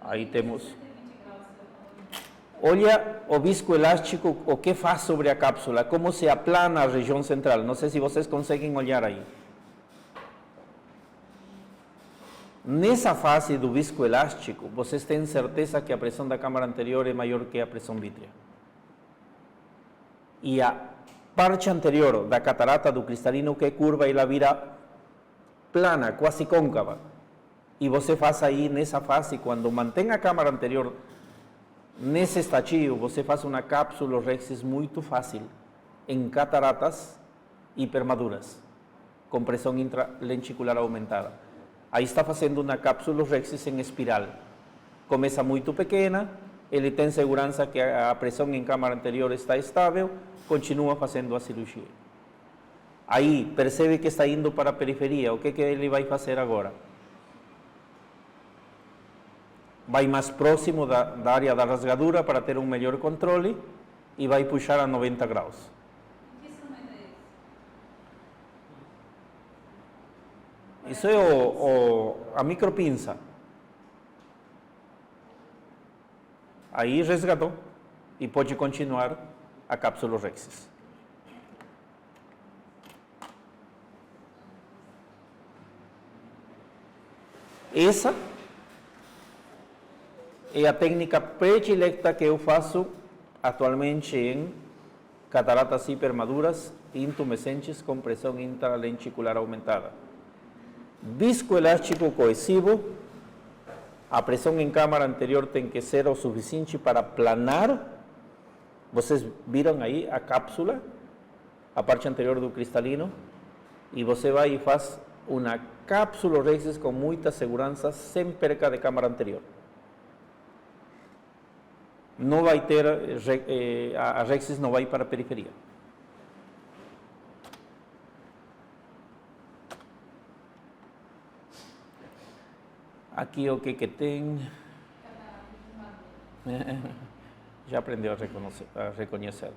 Aí temos olha o viscoelástico, o que faz sobre a cápsula, como se aplana a região central. Não sei se vocês conseguem olhar aí. Nessa fase do viscoelástico, vocês têm certeza que a pressão da câmara anterior é maior que a pressão vítrea. E a parte anterior da catarata do cristalino, que é curva, ela vira plana, quase côncava. E você faz aí, nessa fase, quando mantém a câmara anterior nesse estadio, você faz uma cápsulorhexis muito fácil em cataratas hipermaduras, com pressão intralenticular aumentada. Aí está fazendo uma cápsulorhexis em espiral. Começa muito pequena, ele tem segurança que a pressão em câmara anterior está estável, continua fazendo a cirurgia. Aí percebe que está indo para a periferia, o que ele vai fazer agora? Vai mais próximo da área da rasgadura para ter um melhor controle e vai puxar a 90 graus. Que instrumento é esse? Isso é a micropinça. Aí resgatou e pode continuar a cápsulorhexis. Essa é a técnica predilecta que eu faço atualmente em cataratas hipermaduras intumescentes com pressão intralenticular aumentada. Viscoelástico coesivo, a pressão em câmara anterior tem que ser o suficiente para planar. Vocês viram aí a cápsula, a parte anterior do cristalino, e você vai e faz uma cápsulorhexis com muita segurança, sem perca de câmara anterior. Não vai ter, a rhexis não vai para a periferia. Aqui o que tem? Já aprendeu a reconhecer.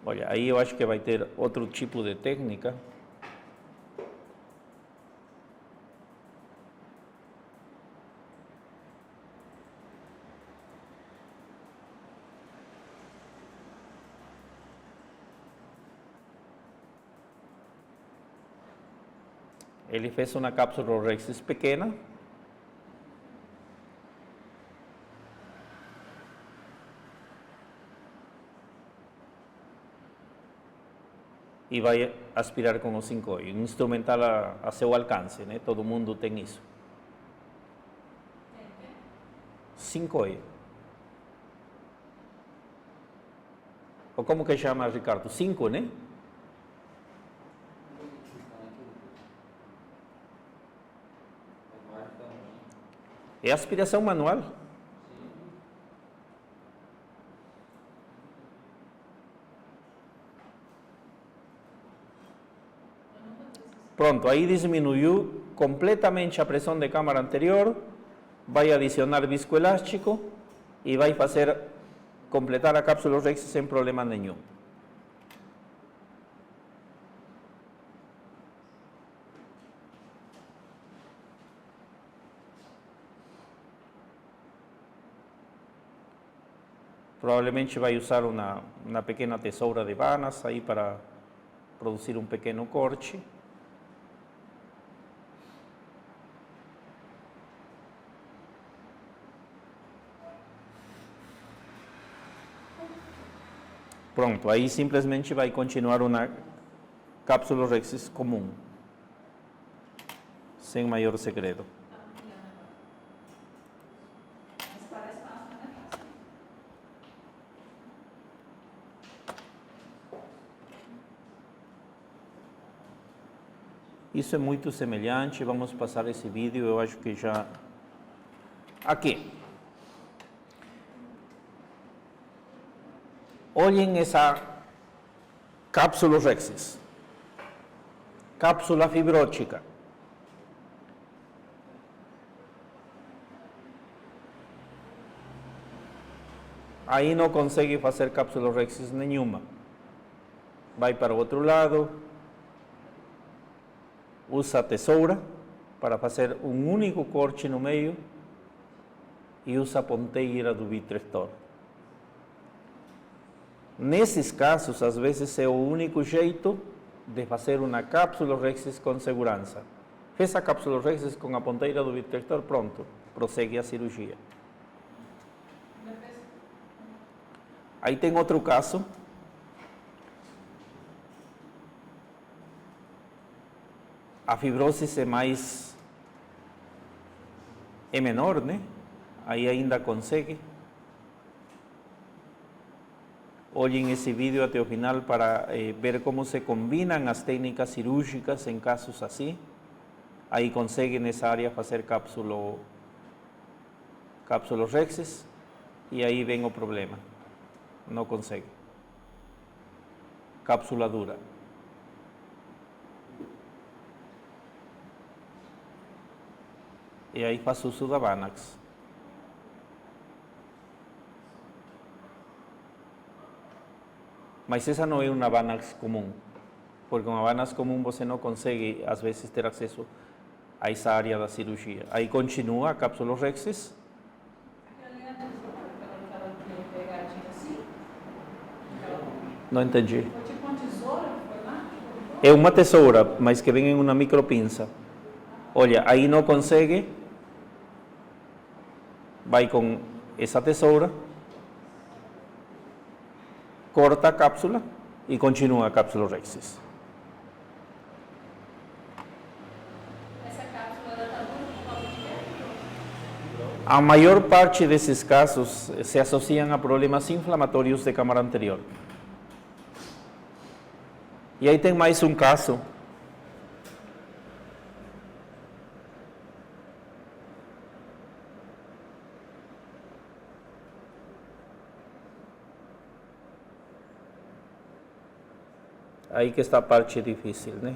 Olha, aí eu acho que vai ter outro tipo de técnica. Ele fez uma cápsulorhexis pequena. E vai aspirar com o 5E, um instrumental a seu alcance, né? Todo mundo tem isso. 5E. Ou como que chama, Ricardo? 5, né? É aspiração manual. Pronto, aí diminuiu completamente a pressão de câmara anterior, vai adicionar viscoelástico e vai completar a cápsulorhexis sem problema nenhum. Provavelmente vai usar uma pequena tesoura de vanas aí para produzir um pequeno corte. Pronto, aí simplesmente vai continuar uma cápsulorhexis comum, sem maior segredo. Mas parece fácil, né? Isso é muito semelhante, vamos passar esse vídeo, eu acho que já... Aqui. Olhem essa cápsulorhexis. Cápsula fibrótica. Aí não consegue fazer cápsulorhexis nenhuma. Vai para o outro lado. Usa a tesoura para fazer um único corte no meio e usa a ponteira do vitrector. Nesses casos, às vezes é o único jeito de fazer uma cápsula Rexis com segurança. Fez a cápsula Rexis com a ponteira do vitrector, pronto, prossegue a cirurgia. Aí tem outro caso. A fibrose é menor, né? Aí ainda consegue. Olhem esse vídeo até o final para ver como se combinam as técnicas cirúrgicas em casos assim. Aí consegue nessa área fazer cápsula Rexis e aí vem o problema. Não consegue. Cápsula dura. E aí faz uso da Vanax. Mas essa não é uma Vanax comum, porque uma Vanax comum você não consegue, às vezes, ter acesso a essa área da cirurgia. Aí continua a cápsula Rexis. Aquela ali é aquela pegadinha assim? Não entendi. Foi tipo uma tesoura que foi lá? É uma tesoura, mas que vem em uma micropinça. Olha, aí não consegue. Vai com essa tesoura. Corta a cápsula e continua a cápsula Rexis. Essa cápsula está dura por causa de quê? A maior parte desses casos se associam a problemas inflamatórios de câmara anterior. E aí tem mais um caso. Aí que está a parte difícil, né?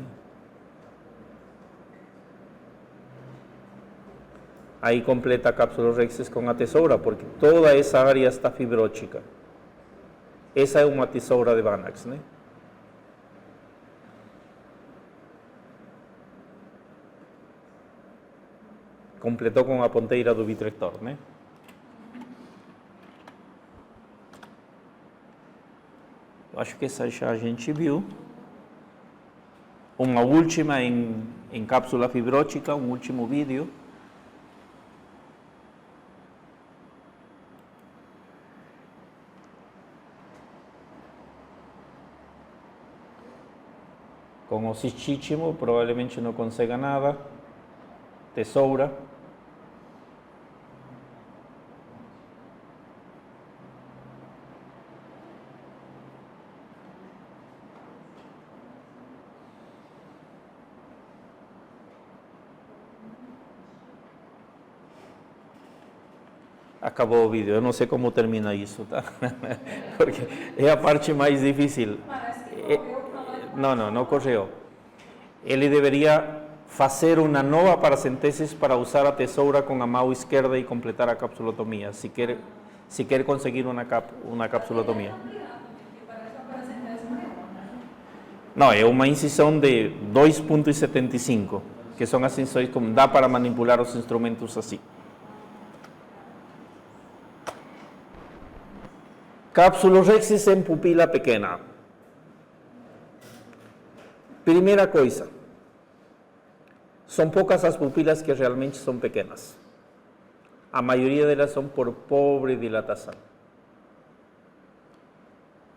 Aí completa a cápsula Rexis com a tesoura, porque toda essa área está fibrótica. Essa é uma tesoura de Vanax, né? Completou com a ponteira do vitrector, né? Eu acho que essa já a gente viu. Uma última em cápsula fibrótica, um último vídeo. Com o cistíssimo, provavelmente não consiga nada. Tesoura. Acabou o vídeo, eu não sei como termina isso, tá? Porque é a parte mais difícil. Parece que correu para lá. Não correu. Ele deveria fazer uma nova paracentesis para usar a tesoura com a mão esquerda e completar a capsulotomia, se quer conseguir uma capsulotomia. Parece uma paracentese maior, né? Não, é uma incisão de 2,75, que são as incisões como dá para manipular os instrumentos assim. Cápsula Rexis em pupila pequena. Primeira coisa, são poucas as pupilas que realmente são pequenas. A maioria delas são por pobre dilatação.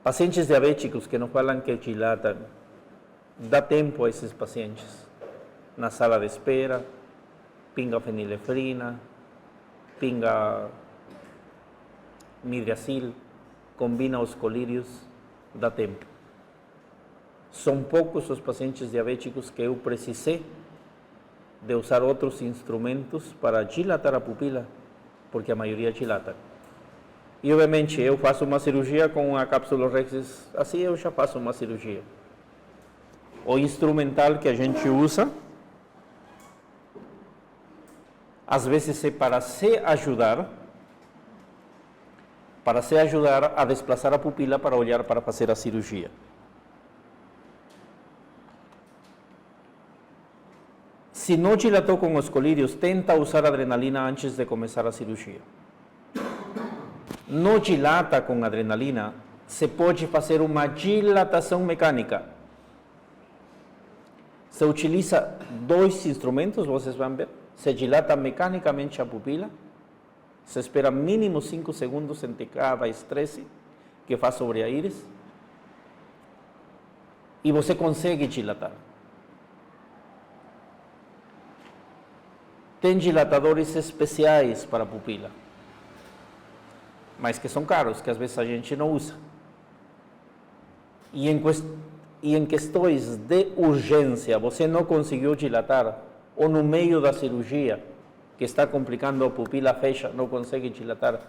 Pacientes diabéticos que nos falam que dilatam, dá tempo a esses pacientes. Na sala de espera, pinga fenilefrina, pinga midracil, combina os colírios, dá tempo. São poucos os pacientes diabéticos que eu precisei de usar outros instrumentos para dilatar a pupila, porque a maioria dilata. E obviamente eu faço uma cirurgia com a cápsula Rexis, assim eu já faço uma cirurgia. O instrumental que a gente usa, às vezes é para se ajudar a desplaçar a pupila para olhar para fazer a cirurgia. Se não dilatou com os colírios, tenta usar adrenalina antes de começar a cirurgia. Não dilata com adrenalina, se pode fazer uma dilatação mecânica. Se utiliza dois instrumentos, vocês vão ver. Se dilata mecanicamente a pupila. Se espera mínimo 5 segundos entre cada estresse que faz sobre a íris. E você consegue dilatar. Tem dilatadores especiais para a pupila, mas que são caros, que às vezes a gente não usa. E em questões de urgência, você não conseguiu dilatar, ou no meio da cirurgia, que está complicando a pupila fecha, não consegue dilatar,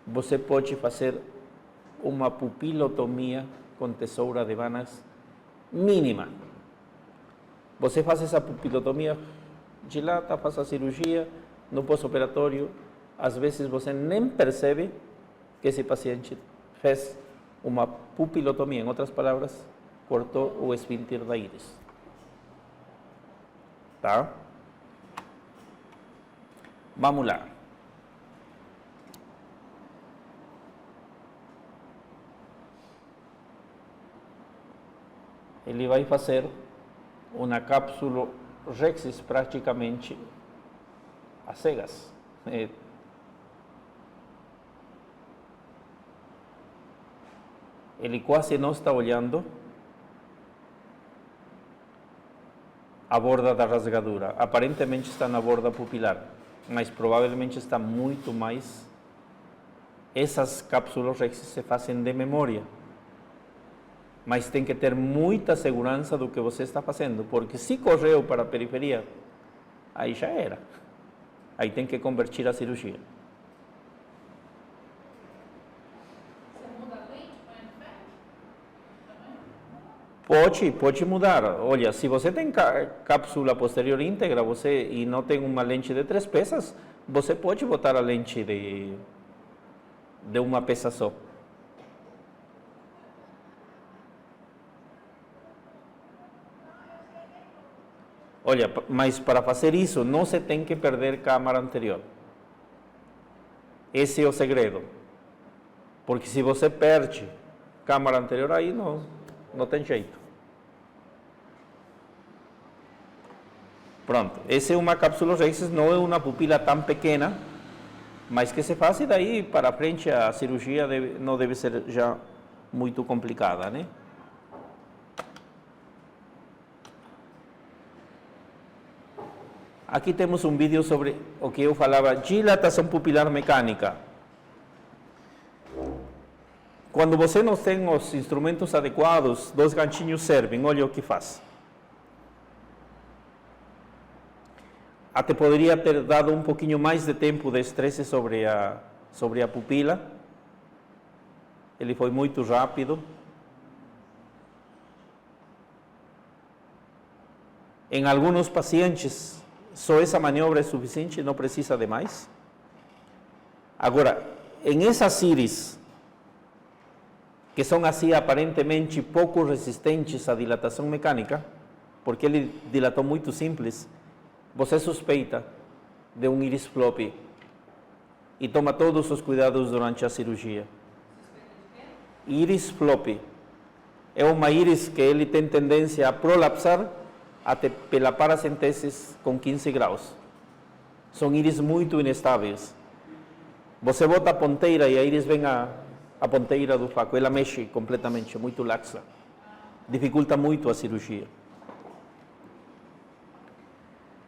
você pode fazer uma pupilotomia com tesoura de Banach mínima. Você faz essa pupilotomia, dilata, faz a cirurgia, no pós-operatório, às vezes você nem percebe que esse paciente fez uma pupilotomia, em outras palavras, cortou o esfíncter da íris. Tá? Vamos lá. Ele vai fazer uma cápsula Rexis praticamente a cegas. Ele quase não está olhando a borda da rasgadura. Aparentemente está na borda pupilar, mas provavelmente está muito mais. Essas cápsulas Rexis se fazem de memória, mas tem que ter muita segurança do que você está fazendo, porque se correu para a periferia, aí já era. Aí tem que convertir a cirurgia. Você muda a lente para também? Pode mudar. Olha, se você tem cápsula posterior íntegra e não tem uma lente de 3 peças, você pode botar a lente de uma peça só. Olha, mas para fazer isso, não se tem que perder câmara anterior. Esse é o segredo. Porque se você perde câmara anterior, aí não tem jeito. Pronto, essa é uma cápsula Rexis, não é uma pupila tão pequena, mas que se faz e daí para frente a cirurgia não deve ser já muito complicada, né? Aqui temos um vídeo sobre o que eu falava, dilatação pupilar mecânica. Quando você não tem os instrumentos adequados, 2 ganchinhos servem, olha o que faz. Até poderia ter dado um pouquinho mais de tempo de estresse sobre a pupila. Ele foi muito rápido. Em alguns pacientes, só essa maniobra é suficiente, não precisa de mais. Agora, em essas íris, que são assim aparentemente pouco resistentes à dilatação mecânica, porque ele dilatou muito simples, você suspeita de um íris flop e toma todos os cuidados durante a cirurgia. Íris flop é uma íris que ele tem tendência a prolapsar até pela paracentesis com 15 graus. São íris muito inestáveis. Você bota a ponteira e a íris vem a ponteira do faco, ela mexe completamente, muito laxa. Dificulta muito a cirurgia.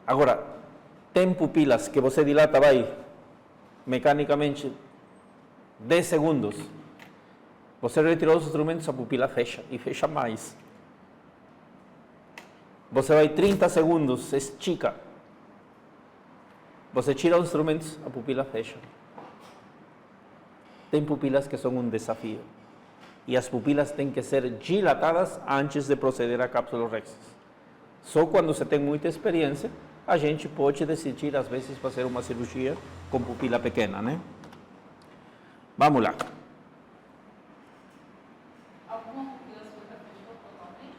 Agora, tem pupilas que você dilata, vai, mecanicamente, 10 segundos. Você retirou os instrumentos, a pupila fecha, e fecha mais. Você vai 30 segundos, estica. Você tira os instrumentos, a pupila fecha. Tem pupilas que são um desafio. E as pupilas têm que ser dilatadas antes de proceder a cápsula Rexis. Só quando você tem muita experiência, a gente pode decidir, às vezes, fazer uma cirurgia com pupila pequena, né? Vamos lá. Alguma pupila sua já fechou totalmente?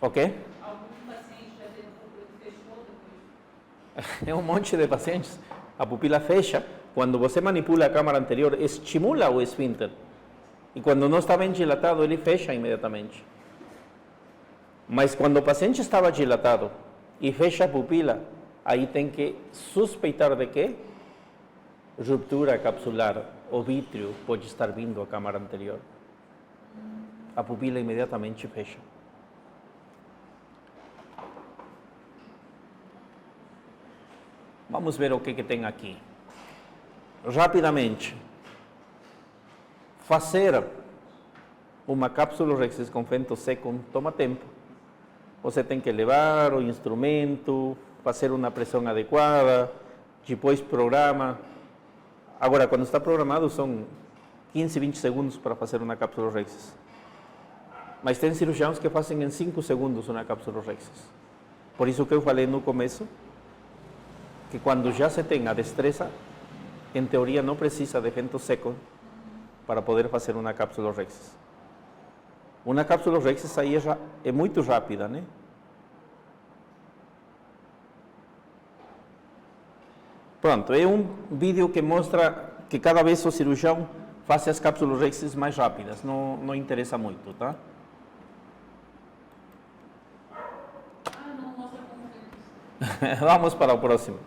Ok? Algum paciente já teve pupila que fechou depois? É um monte de pacientes. A pupila fecha. Quando você manipula a câmara anterior, estimula o esfíncter. E quando não está bem dilatado, ele fecha imediatamente. Mas quando o paciente estava dilatado e fecha a pupila, aí tem que suspeitar de quê? Ruptura capsular. O vítreo pode estar vindo à câmara anterior. A pupila imediatamente fecha. Vamos ver o que tem aqui. Rapidamente. Fazer uma cápsulorhexis com vento seco toma tempo. Você tem que levar o instrumento, fazer uma pressão adequada, depois programa. Agora, quando está programado, são 15, 20 segundos para fazer uma cápsulorhexis. Mas tem cirurgiões que fazem em 5 segundos uma cápsulorhexis. Por isso que eu falei no começo, que quando já se tem a destreza, em teoria não precisa de vento seco para poder fazer uma cápsulorhexis. Uma cápsulorhexis aí é muito rápida, né? Pronto, é um vídeo que mostra que cada vez o cirurgião faz as cápsulorhexis mais rápidas, não interessa muito, tá? Não mostra como fez. Vamos para o próximo.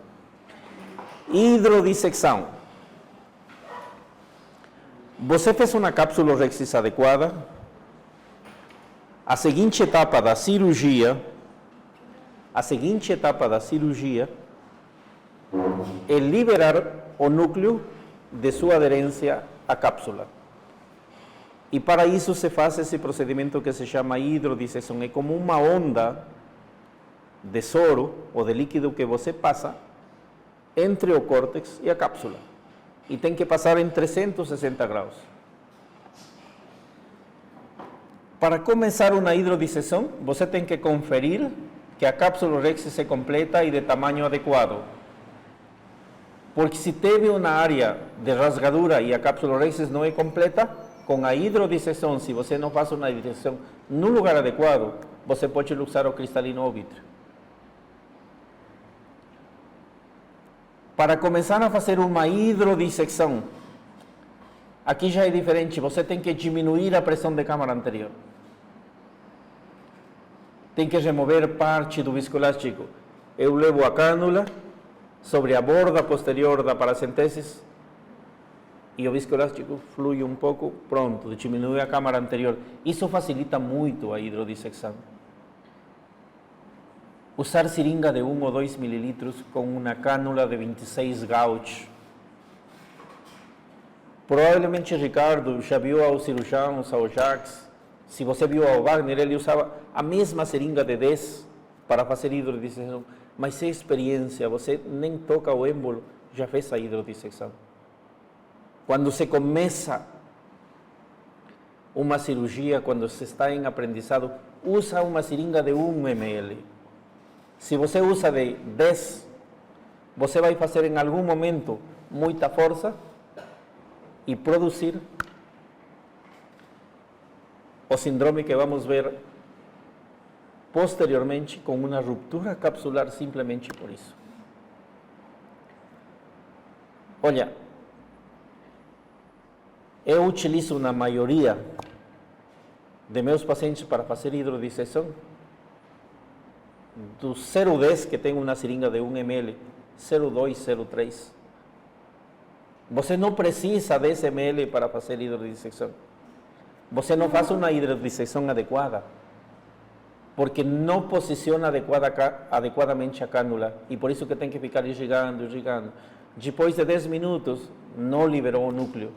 Hidrodissecção. Você fez uma cápsulorhexis adequada. A seguinte etapa da cirurgia é liberar o núcleo de sua aderência à cápsula. E para isso se faz esse procedimento que se chama hidrodissecção. É como uma onda de soro ou de líquido que você passa entre o córtex e a cápsula. E tem que passar em 360 graus. Para começar uma hidrodissecção, você tem que conferir que a cápsulorhexis é completa e de tamanho adequado. Porque se teve uma área de rasgadura e a cápsulorhexis não é completa, com a hidrodissecção, se você não faz uma hidrodissecção no lugar adequado, você pode luxar o cristalino ou vítreo. Para começar a fazer uma hidrodissecção, aqui já é diferente, você tem que diminuir a pressão de câmara anterior. Tem que remover parte do viscoelástico. Eu levo a cânula sobre a borda posterior da paracentesis e o viscoelástico flui um pouco, pronto, diminui a câmara anterior. Isso facilita muito a hidrodissecção. Usar seringa de 1 ou 2 mililitros com uma cânula de 26 gauge. Provavelmente Ricardo já viu aos cirurgiões, ao Jacques. Se você viu ao Wagner, ele usava a mesma seringa de 10 para fazer hidrodissecção. Mas é experiência, você nem toca o êmbolo, já fez a hidrodissecção. Quando se começa uma cirurgia, quando se está em aprendizado, usa uma seringa de 1 ml. Se você usa de 10, você vai fazer em algum momento muita força e produzir o síndrome que vamos ver posteriormente com uma ruptura capsular simplesmente por isso. Olha, eu utilizo na maioria de meus pacientes para fazer hidrodissecção do 0,10 que tem uma seringa de 1 ml, 0,2, 0,3. Você não precisa de 10 ml para fazer hidrodissecção. Você não faz uma hidrodissecção adequada, porque não posiciona adequadamente a cânula, e por isso que tem que ficar irrigando. Depois de 10 minutos, não liberou o núcleo.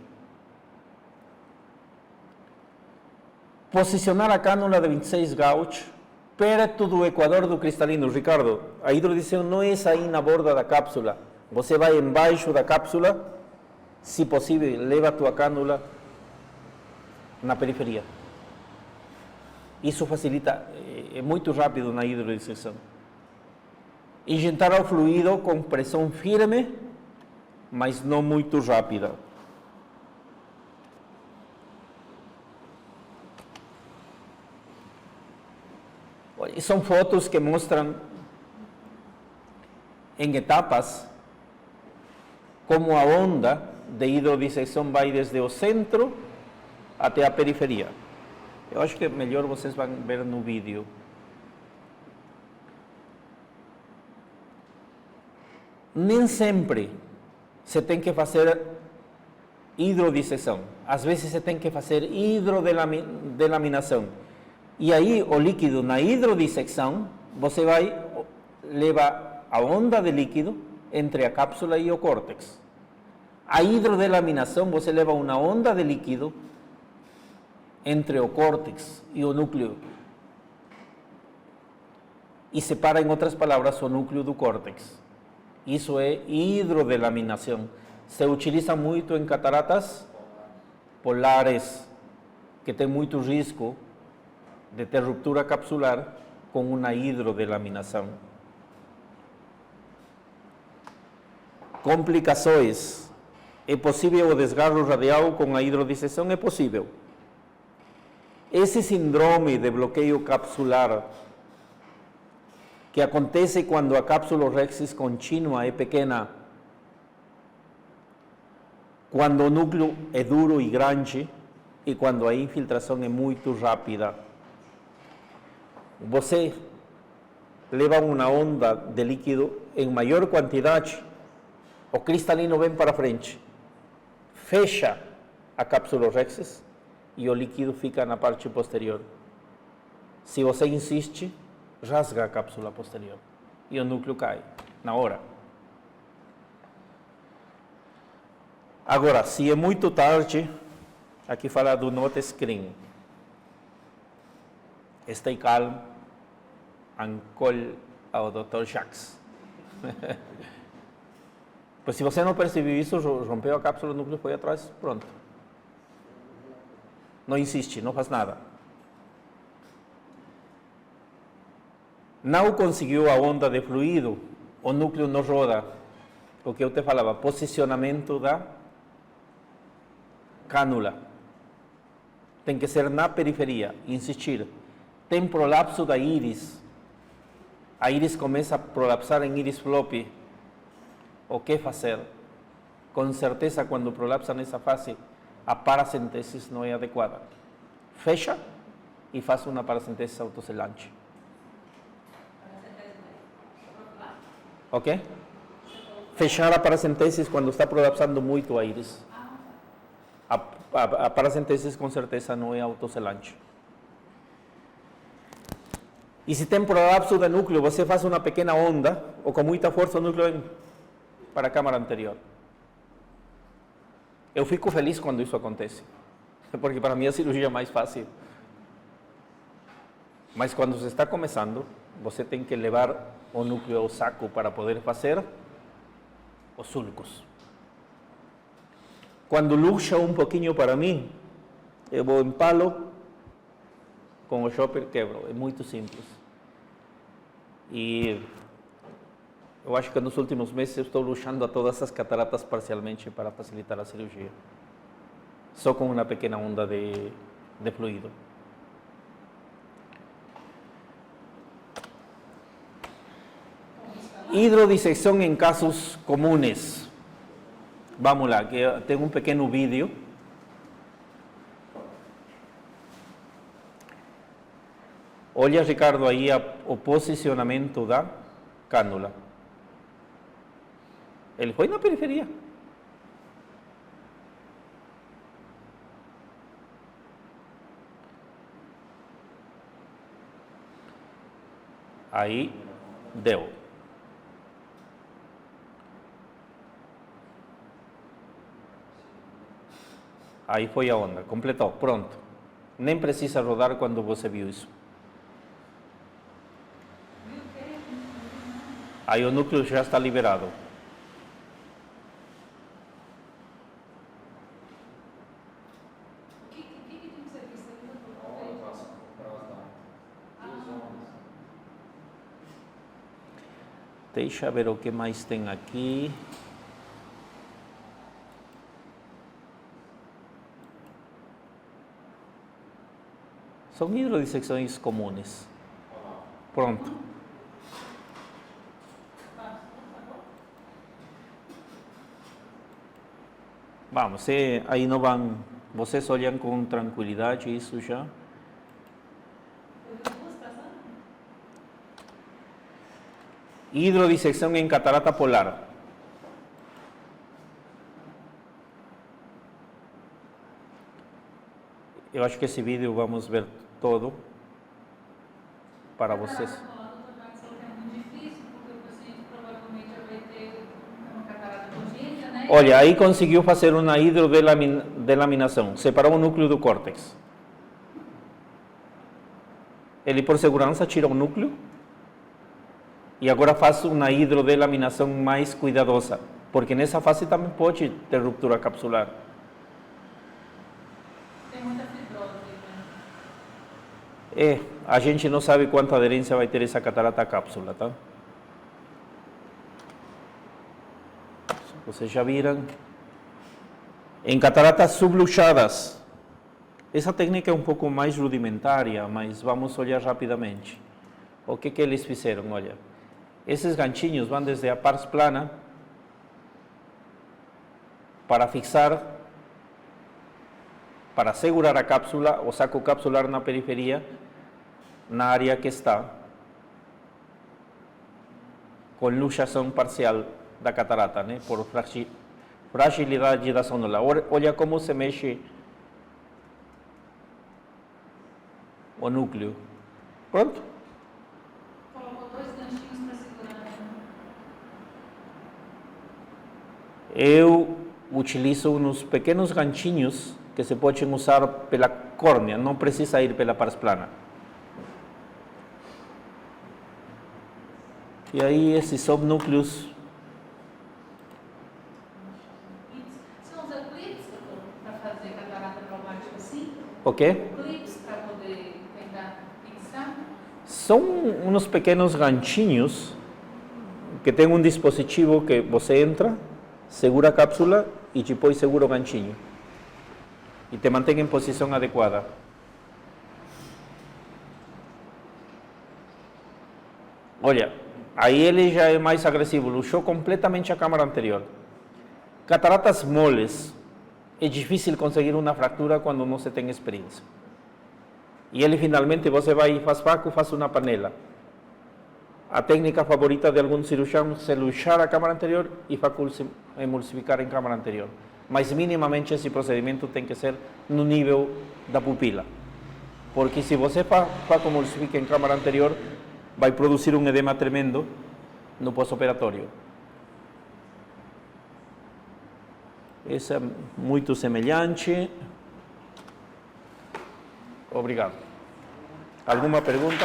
Posicionar a cânula de 26 gauge perto do equador do cristalino. Ricardo, a hidrodissecção não é aí na borda da cápsula. Você vai embaixo da cápsula, se possível, leva a tua cânula na periferia. Isso facilita, é muito rápido na hidrodissecção. Injetar o fluido com pressão firme, mas não muito rápida. E são fotos que mostram em etapas como a onda de hidrodissecção vai desde o centro até a periferia. Eu acho que é melhor vocês vão ver no vídeo. Nem sempre você tem que fazer hidrodissecção. Às vezes você tem que fazer hidrodelaminação. E aí o líquido na hidrodissecção, você vai levar a onda de líquido entre a cápsula e o córtex. A hidrodelaminação, você leva uma onda de líquido entre o córtex e o núcleo. E separa, em outras palavras, o núcleo do córtex. Isso é hidrodelaminação. Se utiliza muito em cataratas polares, que tem muito risco de ter ruptura capsular com uma hidrodelaminação. Complicações. É possível o desgarro radial com a hidrodissecção? É possível. Esse síndrome de bloqueio capsular que acontece quando a cápsula rexis contínua é pequena, quando o núcleo é duro e grande e quando a infiltração é muito rápida. Você leva uma onda de líquido em maior quantidade, o cristalino vem para frente, fecha a cápsula rexis e o líquido fica na parte posterior. Se você insiste, rasga a cápsula posterior e o núcleo cai na hora. Agora, se é muito tarde, aqui fala do not screen. Stay calm and call ao Dr. Jacques. Pois se você não percebeu isso, rompeu a cápsula, o núcleo foi atrás, pronto. Não insiste, não faz nada. Não conseguiu a onda de fluido, o núcleo não roda. O que eu te falava, posicionamento da cânula. Tem que ser na periferia, insistir. Tem prolapso da íris. A íris começa a prolapsar em íris floppy. O que fazer? Com certeza, quando prolapsa nessa fase, a paracentesis não é adequada. Fecha e faz uma paracentesis autoselante. Ok? Fechar a paracentesis quando está prolapsando muito a íris. A paracentesis com certeza não é autoselante. E se tem prolapso do núcleo, você faz uma pequena onda, ou com muita força o núcleo vem para a câmara anterior. Eu fico feliz quando isso acontece, porque para mim a cirurgia é mais fácil. Mas quando você está começando, você tem que levar o núcleo ao saco para poder fazer os sulcos. Quando luxa um pouquinho para mim, eu vou empalo com o chopper, quebro. É muito simples. E eu acho que nos últimos meses eu estou luxando a todas as cataratas parcialmente para facilitar a cirurgia. Só com uma pequena onda de fluido. Hidrodissecção em casos comunes. Vamos lá, que tem um pequeno vídeo. Olha, Ricardo, aí o posicionamento da cânula. Ele foi na periferia. Aí deu. Aí foi a onda, completou, pronto. Nem precisa rodar quando você viu isso. Aí o núcleo já está liberado. Deixa eu ver o que mais tem aqui. São hidrodissecções comunes. Pronto. Vamos, aí não vão Vocês olham com tranquilidade isso já? Hidrodissecção em catarata polar. Eu acho que esse vídeo vamos ver todo para vocês. Olha, aí conseguiu fazer uma hidrodelaminação, separou o núcleo do córtex. Ele, por segurança, tira o núcleo e agora faz uma hidrodelaminação mais cuidadosa, porque nessa fase também pode ter ruptura capsular. Tem muita fibrose, né? A gente não sabe quanta aderência vai ter essa catarata à cápsula, tá? Vocês já viram? Em cataratas subluxadas, essa técnica é um pouco mais rudimentária, mas vamos olhar rapidamente. O que eles fizeram? Olha, esses ganchinhos vão desde a pars plana para fixar, para segurar a cápsula, o saco capsular na periferia, na área que está com luxação parcial da catarata, né? Por fragilidade da sonda. Olha como se mexe o núcleo. Pronto? Colocou 2 ganchinhos para segurar. Eu utilizo uns pequenos ganchinhos que se podem usar pela córnea, não precisa ir pela pars plana. E aí esses subnúcleos. Você usa clips para fazer catarata traumática assim? O quê? Clips para poder tentar fixar? São uns pequenos ganchinhos que tem um dispositivo que você entra, segura a cápsula e depois segura o ganchinho. E te mantém em posição adequada. Olha, aí ele já é mais agressivo, luxou completamente a câmara anterior. Cataratas moles, é difícil conseguir uma fratura quando não se tem experiência. E ele finalmente, você vai e faz vácuo, faz uma panela. A técnica favorita de alguns cirurgiões é luxar a câmara anterior e emulsificar em câmara anterior. Mas minimamente esse procedimento tem que ser no nível da pupila. Porque se você emulsifica em câmara anterior, vai produzir um edema tremendo no pós-operatório. Esse é muito semelhante. Obrigado. Alguma pergunta?